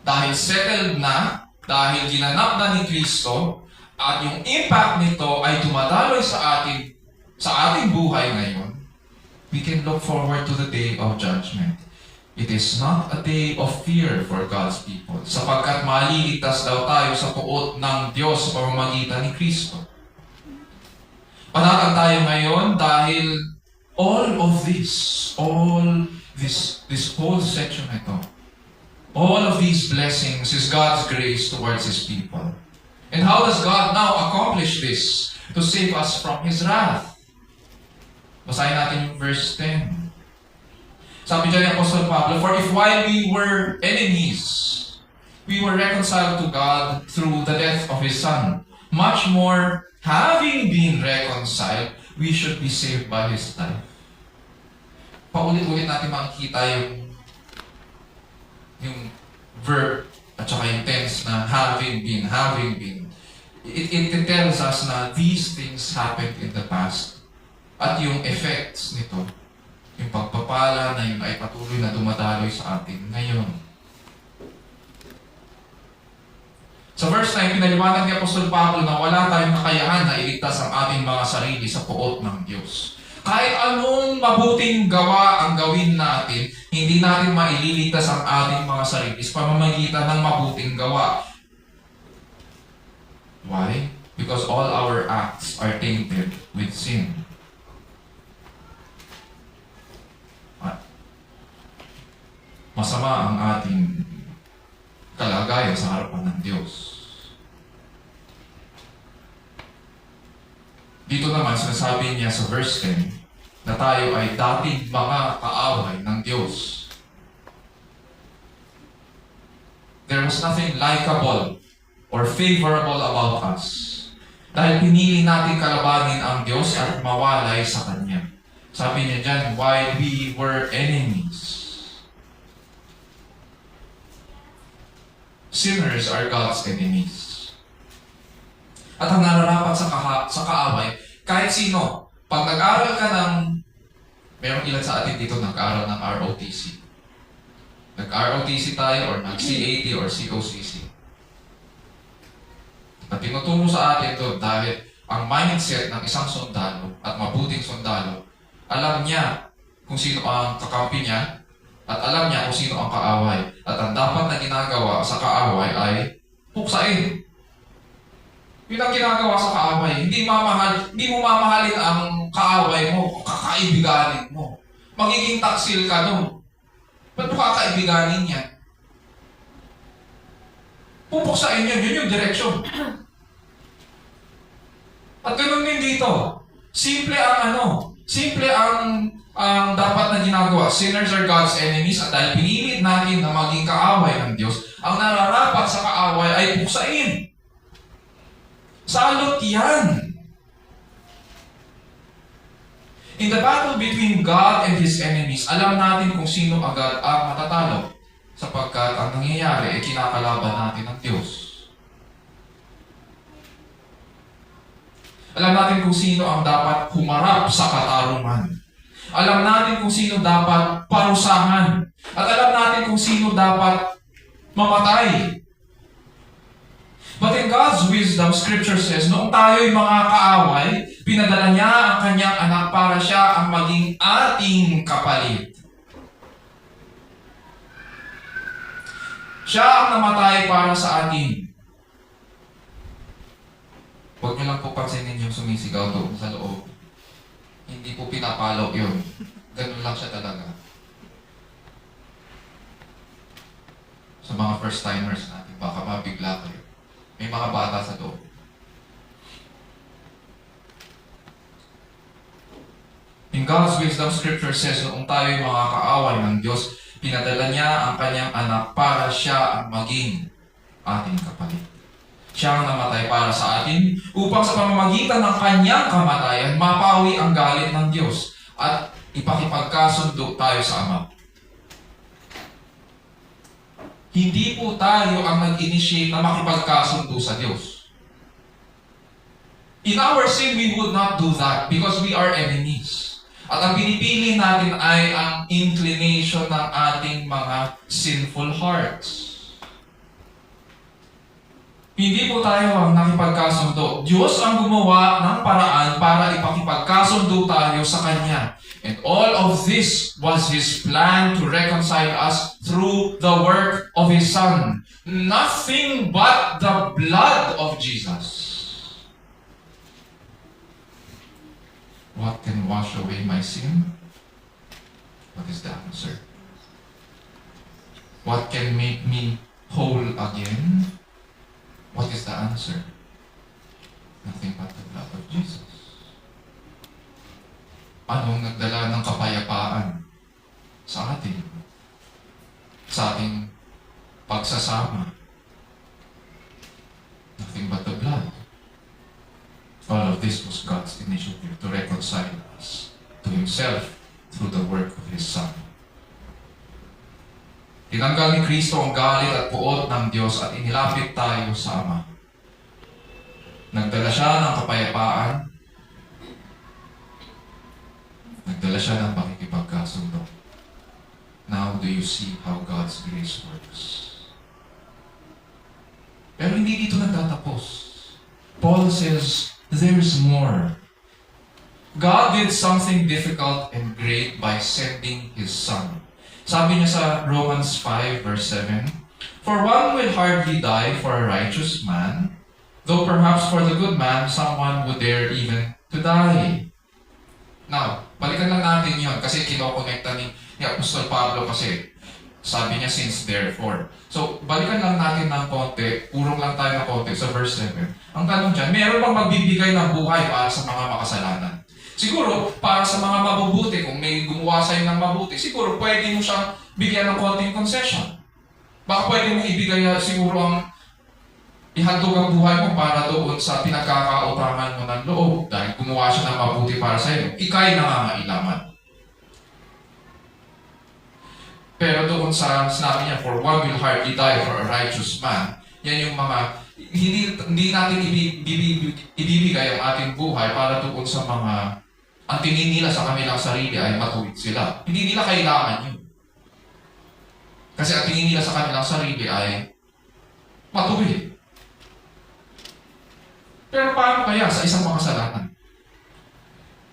Dahil settled na, dahil ginanap na ni Kristo, at yung impact nito ay dumadaloy sa ating buhay ngayon, we can look forward to the day of judgment. It is not a day of fear for God's people, sapagkat maliligtas daw tayo sa puot ng Diyos sa pamamagitan ni Kristo. Panatag tayo ngayon dahil all this whole section ito, all of these blessings is God's grace towards His people. And how does God now accomplish this? To save us from His wrath. Basahin natin yung verse 10. Sabi dyan ni Apostle Pablo, for if while we were enemies, we were reconciled to God through the death of His Son, much more, having been reconciled, we should be saved by His life. Paulit-ulit natin makikita yung verb at saka yung tense na having been. It tells us na these things happened in the past. At yung effects nito, yung pagpapala na yun ay patuloy na dumadaloy sa atin ngayon. Sa verse 9, pinaliwanag ni Apostol Pablo na wala tayong kakayahan na iligtas ang ating mga sarili sa puot ng Diyos. Kahit anong mabuting gawa ang gawin natin, hindi natin maililigtas ang ating mga sarili sa pamamagitan ng mabuting gawa. Why? Because all our acts are tainted with sin. Masama ang ating kalagayan sa harapan ng Diyos. Dito naman sinasabi niya sa verse 10 na tayo ay dating mga kaaway ng Diyos. There was nothing likable or favorable about us. Dahil pinili natin kalabanin ang Diyos at mawalay sa Kanya. Sabi niya dyan, while we were enemies. Sinners are God's enemies. At ang nararapat sa kaaway, kahit sino, pag nag-aral ka ng, mayroong ilan sa atin dito nag-aral ng ROTC. Nag-ROTC tayo or nag-CAT or COCC. At tinuturo sa atin ito dahil ang mindset ng isang sundalo at mabuting sundalo, alam niya kung sino ang kakampi niya at alam niya kung sino ang kaaway. At ang dapat na ginagawa sa kaaway ay puksain. Yun ang ginagawa sa kaaway. Hindi mo mamahalin ang kaaway mo, kakaibiganin mo. Magiging taksil ka doon. Ba't mo kakaibiganin yan? Pupuksain yun, yun yung direksyon. At ganoon din dito. Simple ang dapat na ginagawa. Sinners are God's enemies at dahil pinilit natin na maging kaaway ng Diyos, ang nararapat sa kaaway ay puksain. Salot yan. In the battle between God and His enemies, alam natin kung sino agad ang matatalo sapagkat ang nangyayari ay kinakalaban natin ng Diyos. Alam natin kung sino ang dapat humarap sa katarungan. Alam natin kung sino dapat parusahan. At alam natin kung sino dapat mamatay. But in God's wisdom, Scripture says, noong tayo'y mga kaaway, pinadala niya ang kanyang anak para siya ang maging ating kapalit. Siya ang namatay para sa atin. Huwag niyo lang po pansinin yung sumisigaw doon sa loob. Hindi po pinapalo yun. Ganun lang siya talaga. Sa mga first-timers natin, baka mabigla kayo. May mga bata sa loob. In God's wisdom, Scripture says, noong tayo'y mga kaaway ng Diyos, pinadala niya ang kanyang anak para siya ang maging ating kapalit. Siya ang namatay para sa atin upang sa pamamagitan ng kanyang kamatayan, mapawi ang galit ng Diyos at ipakipagkasundo tayo sa Ama. Hindi po tayo ang nag-initiate na makipagkasundo sa Diyos. In our sin, we would not do that because we are enemies. At ang pinipili natin ay ang inclination ng ating mga sinful hearts. Hindi po tayo ang nakipagkasundo. Diyos ang gumawa ng paraan para ipakipagkasundo tayo sa Kanya. And all of this was His plan to reconcile us through the work of His Son. Nothing but the blood of Jesus. What can wash away my sin? What is the answer? What can make me whole again? What is the answer? Nothing but the blood of Jesus. Anong nagdala ng kapayapaan sa atin? Sa ating pagsasama? Nothing but the blood. All of this was God's initiative to reconcile us to Himself through the work of His Son. Tinanggal ni Kristo ang galit at puot ng Diyos at inilapit tayo sa Ama. Nagdala siya ng kapayapaan. Nagdala siya ng pakikipagkasundo. Now do you see how God's grace works? Pero hindi dito nagtatapos. Paul says, there's more. God did something difficult and great by sending His Son. Sabi niya sa Romans 5 verse 7, for one will hardly die for a righteous man, though perhaps for the good man, someone would dare even to die. Now, balikan lang natin yun kasi kinokonekta ni Apostol Pablo kasi sabi niya since therefore. So, balikan lang natin ng konti, urong lang tayo ng konti sa verse 7. Ang tanong dyan, meron bang magbibigay ng buhay para sa mga makasalanan? Siguro, para sa mga mabubuti, kung may gumawa sa'yo ng mabuti, siguro pwede mo siyang bigyan ng konting concession. Baka pwede mo ibigay siguro ang ihandog ang buhay mo para doon sa pinagkakautangan mo ng loob dahil gumawa siya ng mabuti para sa'yo. Ika'y nangangailangan. Pero doon sa sinabi niya, for one will hardly die for a righteous man, yan yung mga hindi natin ibibigay ang ating buhay para doon sa mga ang tingin nila sa kanilang sarili ay matuwid sila. Hindi nila kailangan yun. Kasi ang tingin nila sa kanilang sarili ay matuwid. Pero paano kaya sa isang makasalanan?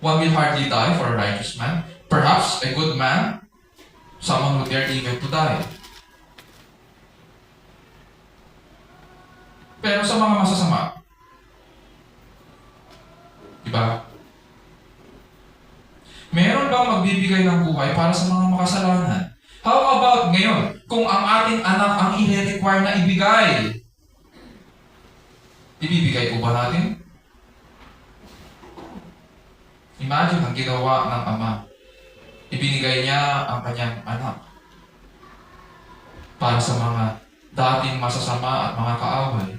One will hardly die for a righteous man. Perhaps a good man, someone would dare even to die. Pero sa mga masasama, diba? Meron bang magbibigay ng buhay para sa mga makasalanan? How about ngayon, kung ang ating anak ang i-require na ibigay? Ibibigay po ba natin? Imagine ang ginawa ng Ama. Ibinigay niya ang kanyang anak para sa mga dating masasama at mga kaaway.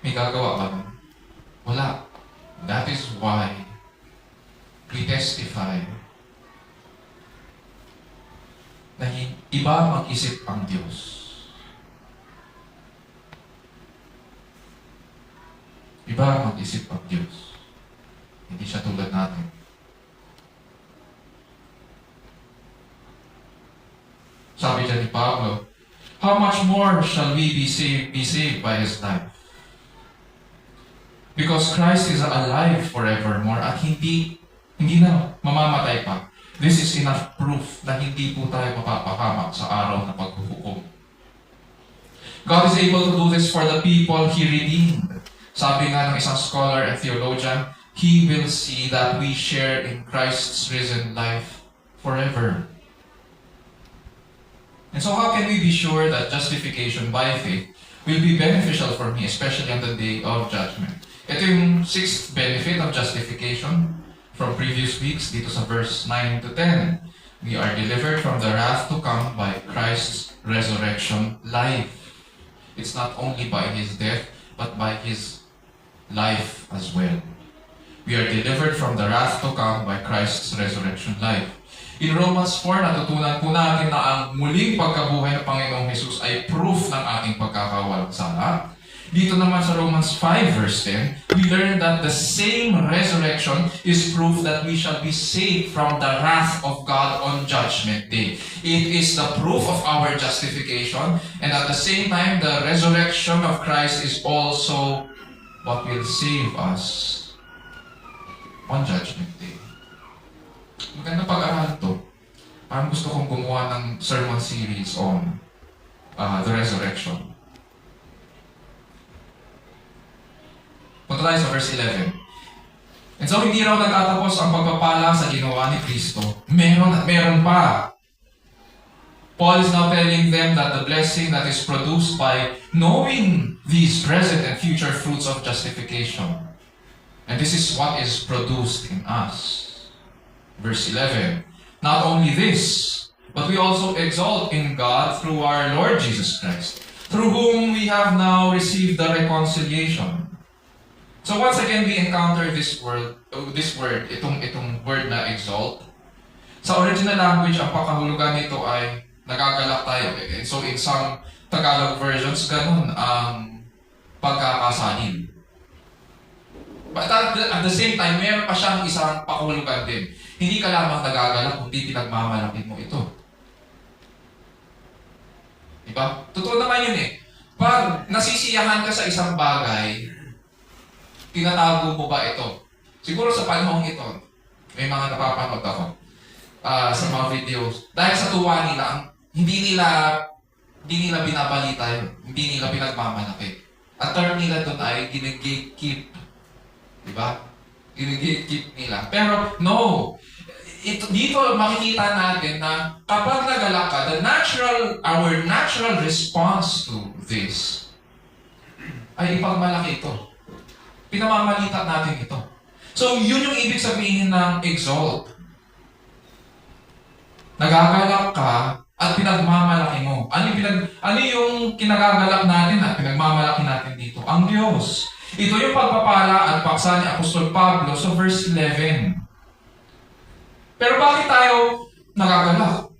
May gagawa ba nun? Wala. That is why we testify na iba mag-isip ang Diyos. Iba mag-isip ang Diyos. Hindi siya tulad natin. Sabi dyan ni Pablo, how much more shall we be saved by His life? Because Christ is alive forevermore at hindi na mamamatay pa. This is enough proof na hindi po tayo mapapahamak sa araw ng paghuhukom. God is able to do this for the people He redeemed. Sabi nga ng isang scholar and theologian, He will see that we share in Christ's risen life forever. And so how can we be sure that justification by faith will be beneficial for me, especially on the day of judgment? Ito yung sixth benefit of justification from previous weeks, dito sa verse 9 to 10. We are delivered from the wrath to come by Christ's resurrection life. It's not only by His death, but by His life as well. We are delivered from the wrath to come by Christ's resurrection life. In Romans 4, natutunan po natin na ang muling pagkabuhay ng Panginoong Jesus ay proof ng ating pagkakawalang sala. Dito naman sa Romans 5 verse 10, we learn that the same resurrection is proof that we shall be saved from the wrath of God on Judgment Day. It is the proof of our justification, and at the same time, the resurrection of Christ is also what will save us on Judgment Day. Maganda pag-aralan to. Parang gusto kong gumawa ng sermon series on the resurrection. Punta tayo sa verse 11. And so, hindi raw nagtatapos ang pagpapala sa ginawa ni Kristo. Meron at meron pa. Paul is now telling them that the blessing that is produced by knowing these present and future fruits of justification. And this is what is produced in us. Verse 11. Not only this, but we also exalt in God through our Lord Jesus Christ, through whom we have now received the reconciliation. So once again, we encounter this word, itong word na exalt. Sa original language, ang pakahulugan nito ay nagagalak tayo. And so in some Tagalog versions, ganun ang pagkakasalin. But at the same time, meron pa siyang isang pakahulugan din. Hindi ka lamang nagagalak, kundi pinagmamalaki mo ito. Diba? Totoo naman yun eh. Pag nasisiyahan ka sa isang bagay, tinatago mo ba ito? Siguro sa panahong ito, may mga napapanood ako sa mga videos. Dahil sa tuwa nila, hindi nila binabalita yun. Hindi nila pinagmamalaki. Ang term nila doon ay ginag-gatekeep. Diba? Ginag-gatekeep nila. Pero no! Dito makikita natin na kapag nagalak ka, our natural response to this ay ipagmalaki ito. Pinamamalita natin ito. So, yun yung ibig sabihin ng exalt. Nagagalak ka at pinagmamalaki mo. Ano yung kinagagalak natin at pinagmamalaki natin dito? Ang Diyos. Ito yung pagpapala at paksa ni Apostol Pablo sa verse 11. Pero bakit tayo nagagalak?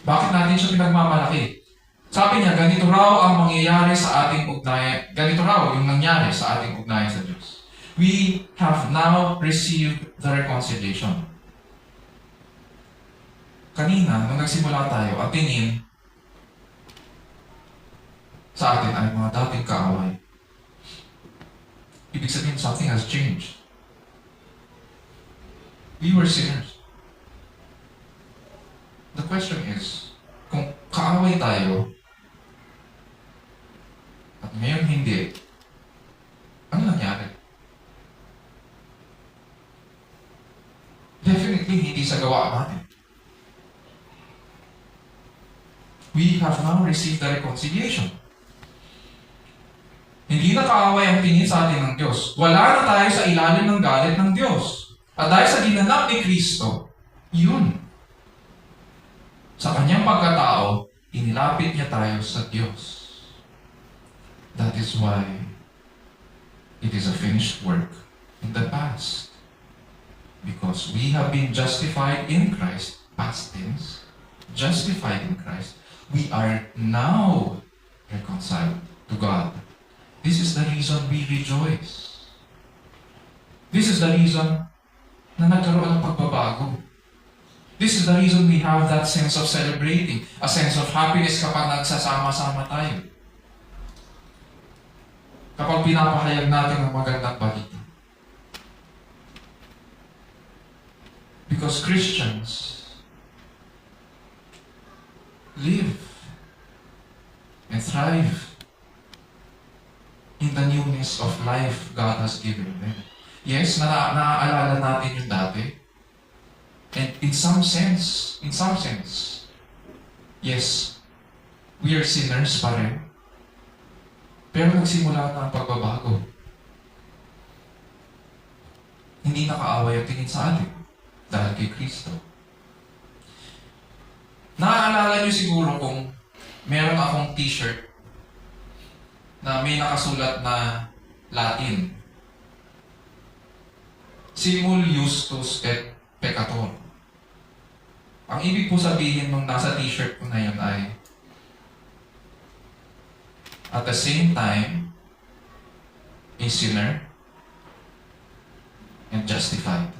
Bakit natin siya pinagmamalaki? Sabi niya, ganito raw ang mangyayari sa ating ugnayan. Ganito raw yung nangyari sa ating ugnayan sa Diyos. We have now received the reconciliation. Kanina, nung nagsimula tayo, ang tingin sa atin ay mga dating kaaway. Ibig sabihin, something has changed. We were sinners. The question is, kung kaaway tayo, at ngayon hindi, ano nangyari? Definitely hindi sa gawa natin. We have now received the reconciliation. Hindi na kaaway ang tingin sa atin ng Diyos. Wala na tayo sa ilalim ng galit ng Diyos. At dahil sa ginanap ni Kristo, yun. Sa kanyang pagkatao, inilapit niya tayo sa Diyos. That is why it is a finished work. in the past. Because we have been justified in Christ, past tense, justified in Christ, we are now reconciled to God. This is the reason we rejoice. This is the reason na nagkaroon ng pagbabago. This is the reason we have that sense of celebrating, a sense of happiness kapag nagsasama-sama tayo. Kapag pinapahayag natin ang magandang balita. Because Christians live and thrive in the newness of life God has given them. Yes, naaalala natin yung dati. And in some sense, yes, we are sinners pa rin. Pero nagsimula na ang pagbabago. Hindi nakaaway ang tingin sa atin dahil kay Kristo. Naaalala niyo siguro kung meron akong t-shirt na may nakasulat na Latin. Simul justus et peccator. Ang ibig po sabihin nung nasa t-shirt ko na yun ay at the same time, a sinner and justified.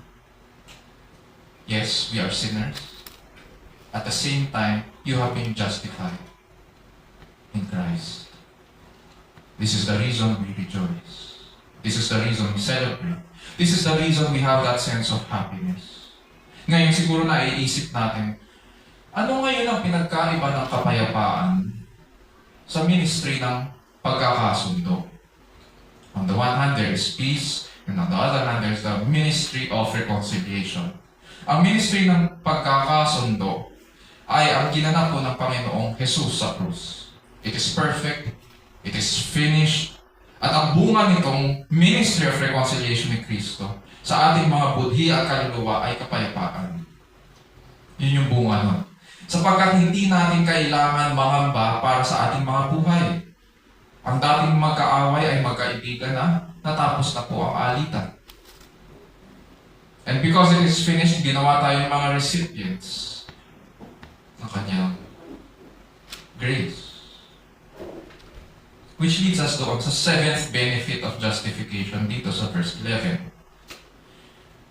Yes, we are sinners. At the same time, you have been justified in Christ. This is the reason we rejoice. This is the reason we celebrate. This is the reason we have that sense of happiness. Ngayon, siguro naiisip natin, ano ngayon ang pinagkaiba ng kapayapaan sa ministry ng pagkakasundo? On the one hand, there is peace, and on the other hand, there is the ministry of reconciliation. Ang ministry ng pagkakasundo ay ang ginanap po ng Panginoong Jesus sa krus. It is perfect, it is finished, at ang bunga nitong ministry of reconciliation ni Kristo sa ating mga budhi at kaluluwa ay kapayapaan. Yun yung bunga nun. Sapagkat hindi natin kailangan mangamba para sa ating mga buhay. Ang dating magkaaway ay magkaibigan na, natapos na po ang alitan. And because it is finished, ginawa tayong mga recipients ng kanyang grace. Which leads us doon sa seventh benefit of justification dito sa verse 11.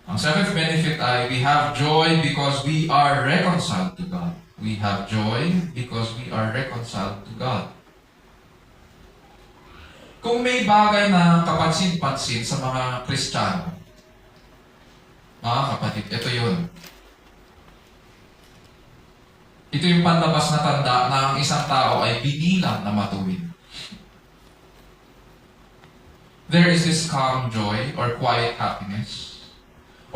Ang seventh benefit ay we have joy because we are reconciled to God. We have joy because we are reconciled to God. Kung may bagay na kapansin-pansin sa mga Kristiyano, mga kapatid, ito yun. Ito yung panlabas na tanda na ang isang tao ay binilang na matuwid. There is this calm joy or quiet happiness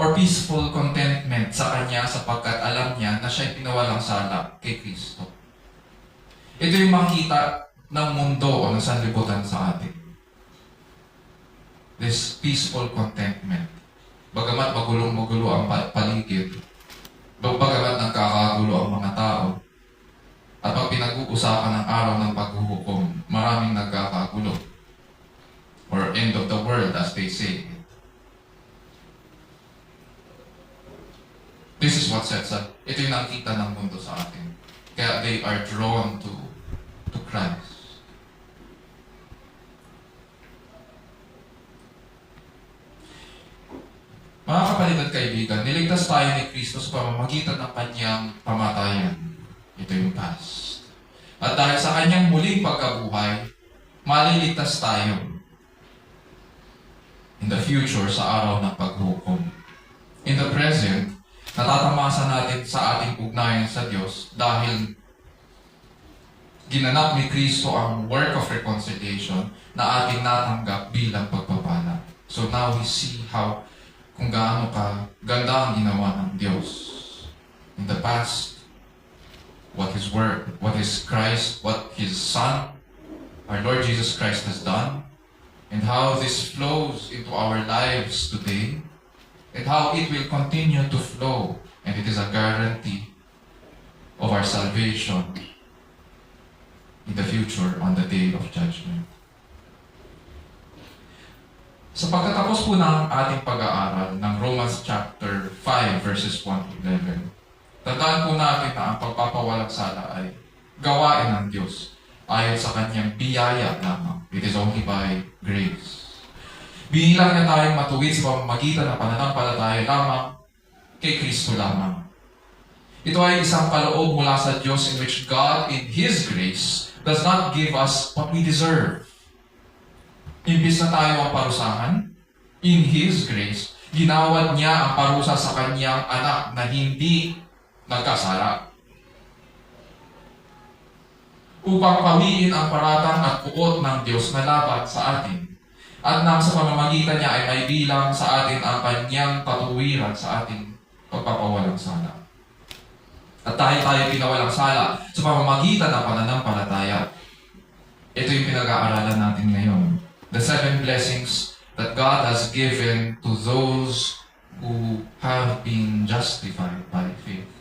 or peaceful contentment sa kanya sapagkat alam niya na siya'y pinawalang sala kay Kristo. Ito yung makita ng mundo o ng sanlibutan sa atin. This peaceful contentment. Bagamat magulong-magulo ang paligid, bagamat nagkakagulo ang mga tao, at pag pinag-uusapan ng araw ng paghuhukom, maraming nagkakagulo. Or end of the world, as they say. This is what sets up. Ito yung nakita ng mundo sa atin. Kaya they are drawn to Christ. Mga kapatid at kaibigan, niligtas tayo ni Kristo sa pamamagitan ng kanyang pamatayan. Ito yung past. At dahil sa kanyang muling pagkabuhay, maliligtas tayo in the future sa araw ng paghukom. In the present, natatamasa natin sa ating ugnayan sa Diyos dahil ginanap ni Kristo ang work of reconciliation na ating natanggap bilang pagpapala. So now we see how kung gaano ka ganda ang ginawa ng Diyos. In the past, what His Word, what His Christ, what His Son, our Lord Jesus Christ has done, and how this flows into our lives today, and how it will continue to flow, and it is a guarantee of our salvation in the future on the day of judgment. Sa pagtatapos po ng ating pag-aaral ng Romans chapter 5 verses 1 to 11, tandaan po natin na ang pagpapawalang sala ay gawain ng Diyos ayon sa kanyang biyaya lamang. It is only by grace. Binilang niya tayong matuwid sa pamamagitan ng pananampalataya lamang kay Kristo lamang. Ito ay isang kaloob mula sa Diyos in which God, in His grace, does not give us what we deserve. Imbis na tayo ang parusahan, in His grace, ginawad niya ang parusa sa kanyang anak na hindi nagkasala. Upang pawiin ang paratang at kuot ng Diyos na laban sa atin. At nang sa pamamagitan niya ay may bilang sa atin ang kanyang katuwiran sa ating pagpapawalang sala. At tayo pinawalang sala sa pamamagitan ng pananampalataya. Ito yung pinag-aaralan natin ngayon. The 7 blessings that God has given to those who have been justified by faith.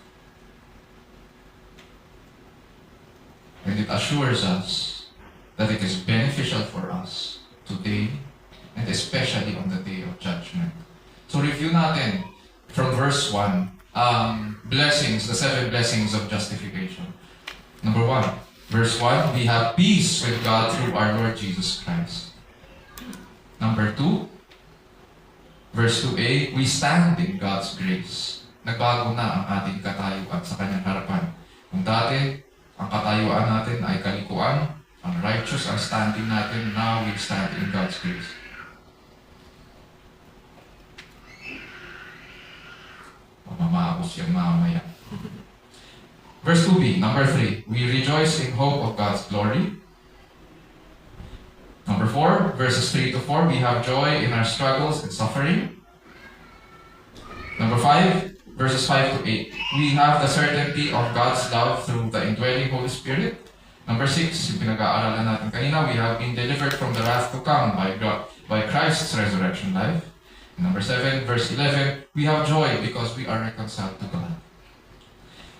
And it assures us that it is beneficial for us today and especially on the day of judgment. So review natin from verse 1, blessings, the 7 blessings of justification. Number 1, verse 1, we have peace with God through our Lord Jesus Christ. Number 2, verse 2a, we stand in God's grace. Nagbago na ang ating katayuan sa kanyang harapan. Kung dati, ang katayuan natin ay kalikuan, ang righteous ang standing natin, now we stand in God's grace. Mamamaakos yung mamaya. Verse 2b, number 3, we rejoice in hope of God's glory. Number 4, verses 3 to 4, we have joy in our struggles and suffering. Number 5, verses 5 to 8, we have the certainty of God's love through the indwelling Holy Spirit. Number 6, yung pinag-aaralan natin kanina, we have been delivered from the wrath to come by Christ's resurrection life. And number 7, verse 11, we have joy because we are reconciled to God.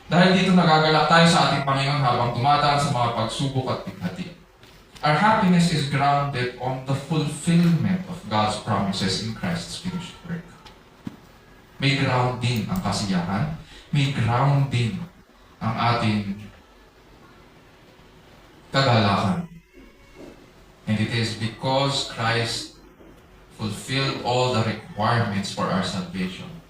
Dahil dito nagagalak tayo sa ating Panginoon habang dumadaan sa mga pagsubok at bighati. Our happiness is grounded on the fulfillment of God's promises in Christ's finished work. May grounding ang kasiyahan, may grounding ang ating kagalakan. And it is because Christ fulfilled all the requirements for our salvation.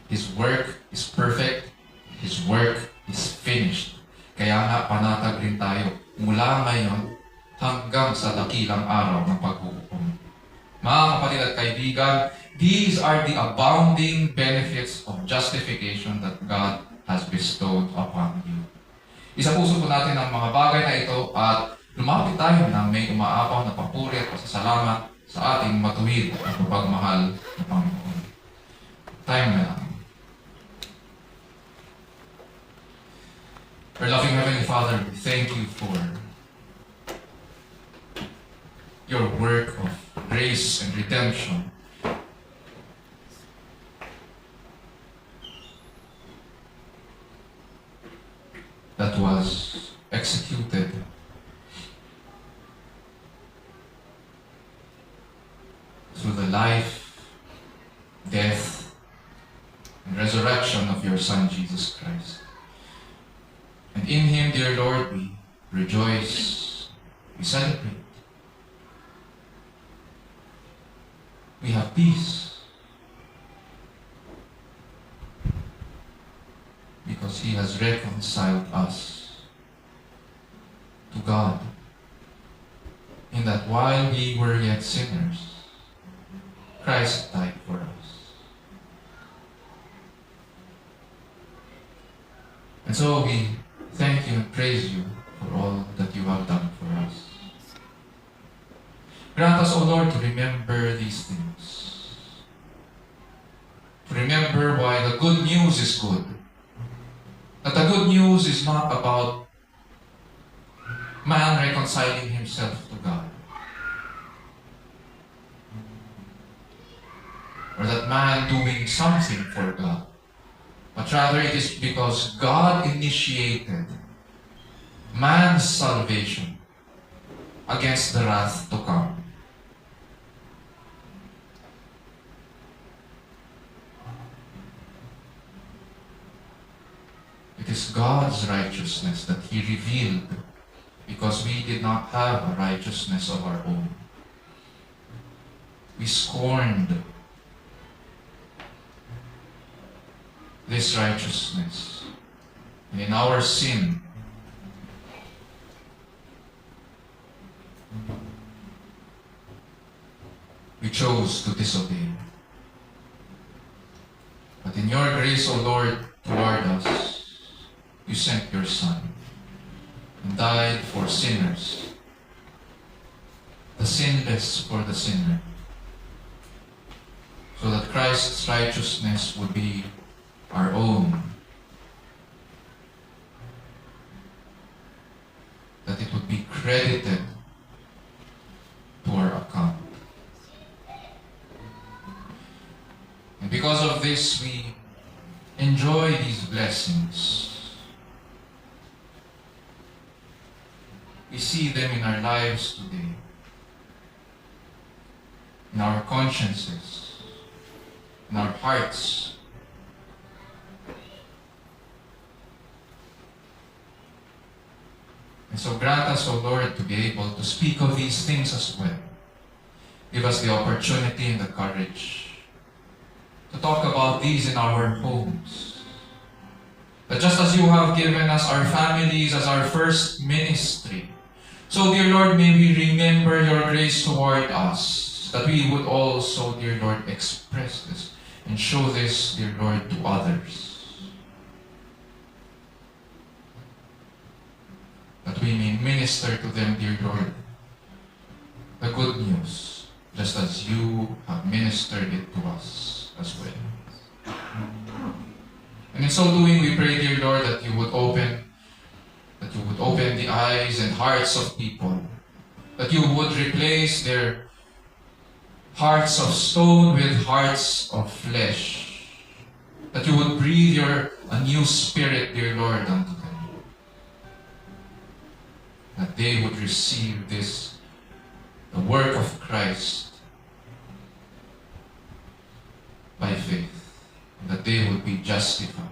His work is perfect, His work is finished. Kaya nga panatag rin tayo mula ngayon hanggang sa dakilang araw ng paghuhukom. Mga kapatid at kaibigan, these are the abounding benefits of justification that God has bestowed upon you. Isapuso po natin ang mga bagay na ito at lumapit tayo ng may umaapaw na papuri at pasasalamat sa ating matuwid at mapagmahal na Panginoon. Time na lang. Our loving Heavenly Father, we thank you for your work of grace and redemption. That was executed through the life, death, and resurrection of your Son, Jesus Christ. And in Him, dear Lord, we rejoice, we celebrate. We have peace because He has reconciled us to God, in that while we were yet sinners, Christ died for us. And so we thank you and praise you for all that you have done for us. Grant us, O Lord, to remember these things. To remember why the good news is good. That the good news is not about man reconciling himself to God. Or that man doing something for God. But rather it is because God initiated man's salvation against the wrath to come. God's righteousness that He revealed because we did not have a righteousness of our own. We scorned this righteousness. And in our sin, we chose to disobey. But in your grace, O Lord, toward us, you sent your Son and died for sinners, the sinless for the sinner, so that Christ's righteousness would be our own, that it would be credited to our account. And because of this, we enjoy these blessings. We see them in our lives today, in our consciences, in our hearts. And so grant us, O Lord, to be able to speak of these things as well. Give us the opportunity and the courage to talk about these in our homes. That just as you have given us our families as our first ministry, so, dear Lord, may we remember your grace toward us, that we would also, dear Lord, express this and show this, dear Lord, to others. That we may minister to them, dear Lord, the good news, just as you have ministered it to us as well. And in so doing, we pray, dear Lord, that you would open the eyes and hearts of people, that you would replace their hearts of stone with hearts of flesh, that you would breathe a new spirit, dear Lord, unto them, that they would receive the work of Christ by faith, that they would be justified.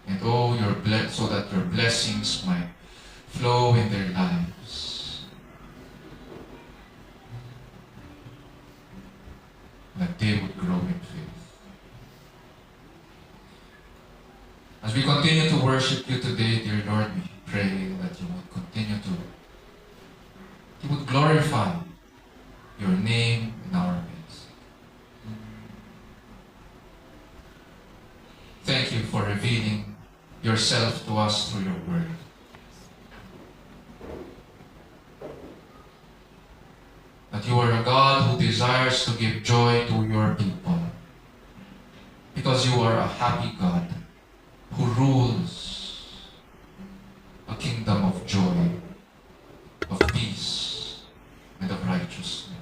And so that your blessings might flow in their lives, that they would grow in faith. As we continue to worship you today, dear Lord, we pray that you would continue you would glorify your name in our midst. Thank you for revealing yourself to us through your word. That you are a God who desires to give joy to your people, because you are a happy God who rules a kingdom of joy, of peace, and of righteousness.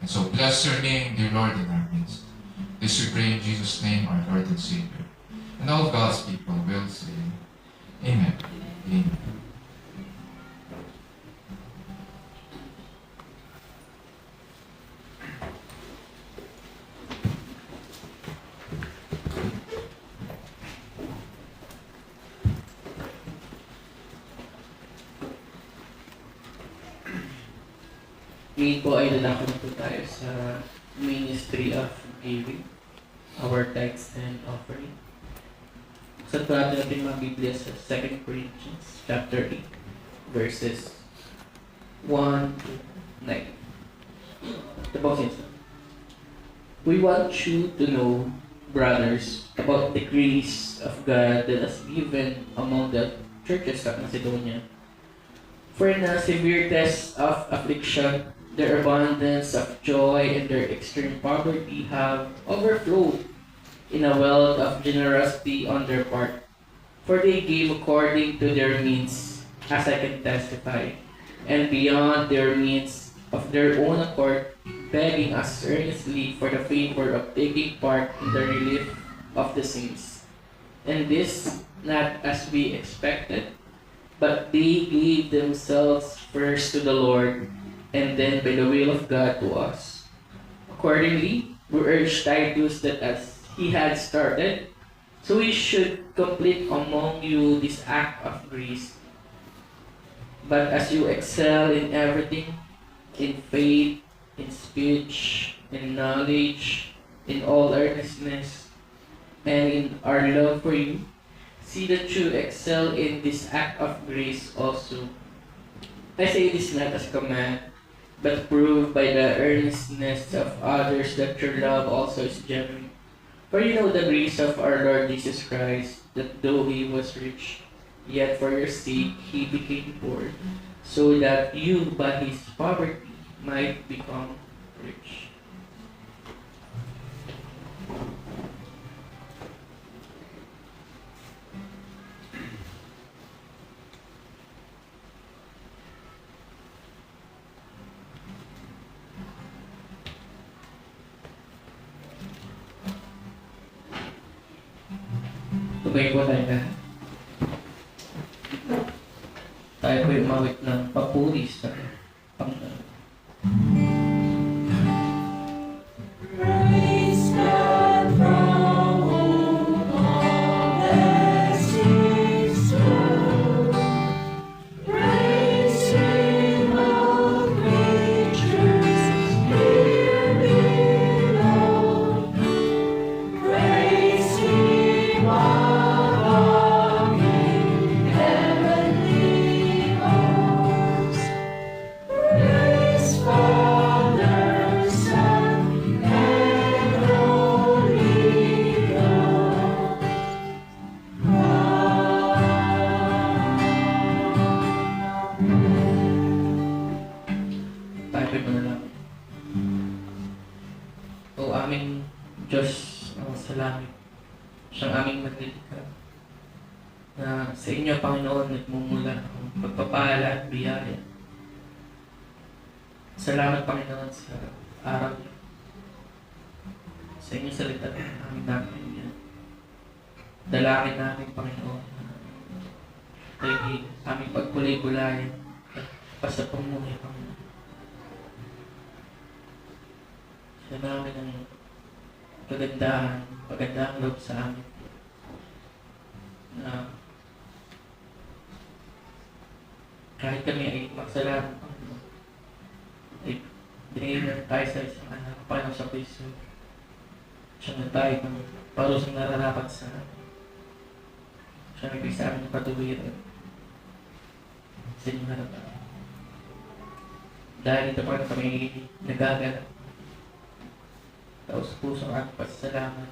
And so bless your name, dear Lord, in our midst. This we pray in Jesus' name, our Lord and Savior. And all God's people will say, Amen. Amen. Ngayon po ay lalakad po tayo sa Ministry of Giving, our tithes and offering. Sa po natin ating mga Biblia sa 2 Corinthians chapter 8, verses 1 to 9. Ito po sinsa. We want you to know, brothers, about the grace of God that is given among the churches of Macedonia. For in a severe test of affliction, their abundance of joy and their extreme poverty have overflowed in a wealth of generosity on their part. For they gave according to their means, as I can testify, and beyond their means of their own accord, begging us earnestly for the favor of taking part in the relief of the saints. And this not as we expected, but they gave themselves first to the Lord, and then by the will of God to us. Accordingly, who urged Titus that as he had started, so he should complete among you this act of grace. But as you excel in everything, in faith, in speech, in knowledge, in all earnestness, and in our love for you, see that you excel in this act of grace also. I say this not as command, but prove by the earnestness of others that your love also is genuine. For you know the grace of our Lord Jesus Christ, that though he was rich, yet for your sake he became poor, so that you by his poverty might become rich. Tugay po tayo na. Tayo po yung mawit ng papuri sa Panginoon. Praise God from whom all blessings flow. Praise Him, all creatures here below. Praise Him above in heavenly hosts. Praise Father, Son, and Holy Ghost. Tayo po na lang. O aming Diyos ang sa langit, siyang aming magnilikha, na sa inyo, Panginoon, nagmumula ang pagpapala at biyaya. Salamat, Panginoon, sa araw niyo. Sa inyong salita namin namin yan. Dalangin namin, Panginoon, na kayo aming pagpulay-bulayan at pasapamuhay, Panginoon. Siya namin ang pagandang loob sa amin. Na kahit kami ay magsalamat, Panginoon, ay dinihinan tayo sa isang anak, Panginoon sa Kristo. Siya na tayo ng parusang nararapat sa amin. Siya nagbigay sa amin ng patuwiran sa inyong harapan. Dahil ito pa kami nagaganap. Taos puso ang pasasalamat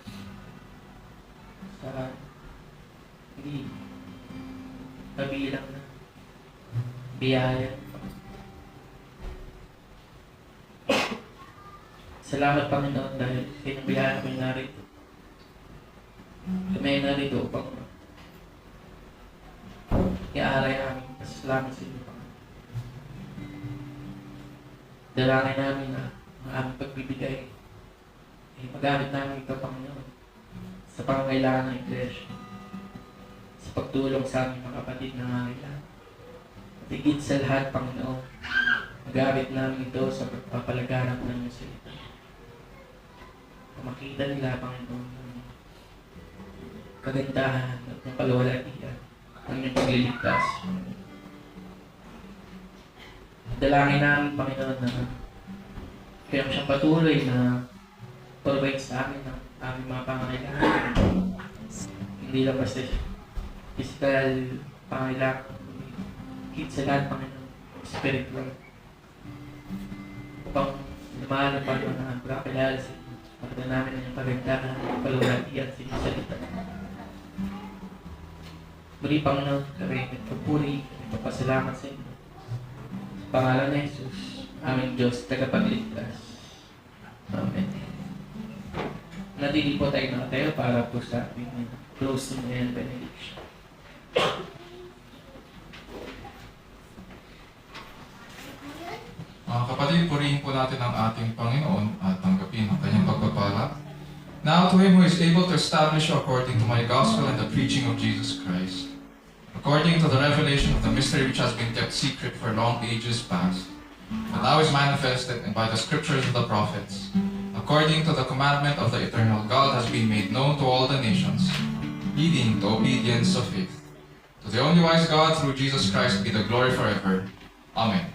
sa hindi kabilang na biyaya. Salamat, Panginoon, dahil pinabiyaya kami narito. Kami ay narito upang i-aaray namin. Pasalamat sa inyo, Panginoon. Dalangin namin na ang aming pagbibigay ay magamit namin ito, Panginoon, sa pangangailangan ng Iglesia, sa pagtulong sa aming mga kapatid na nangangailangan. At higit sa lahat, Panginoon, magamit namin ito sa pagpapalaganap ng iyong salita. Makita nila, Panginoon, ng kagandahan at ng kalwalatian ng iyong pagliligtas. Dalangin namin, Panginoon, na kayong siyang patuloy na provide sa amin ng aming mga pangangailangan. Hindi lang basta physical pangangailangan, higit sa lahat, Panginoon, spiritual. Upang lumahan pa na pagkakilala sa inyo, pagkakilala namin ang iyong kagandahan, palulatian sa inyong salita. Muli, Panginoon, kami nagpapuri, nagpapasalamat sa inyo. Sa pangalan ni Jesus, aming Diyos, tagapagligtas. Amen. Natili po tayo nakatayo para po sa ating closing and benediction. Mga kapatid, purihin po natin ang ating Panginoon at tanggapin ang kanyang pagpapala. Now to Him who is able to establish you according to my gospel and the preaching of Jesus Christ, according to the revelation of the mystery which has been kept secret for long ages past, but now is manifested and by the scriptures of the prophets, according to the commandment of the eternal God, has been made known to all the nations, leading to obedience of faith. To the only wise God, through Jesus Christ, be the glory forever. Amen.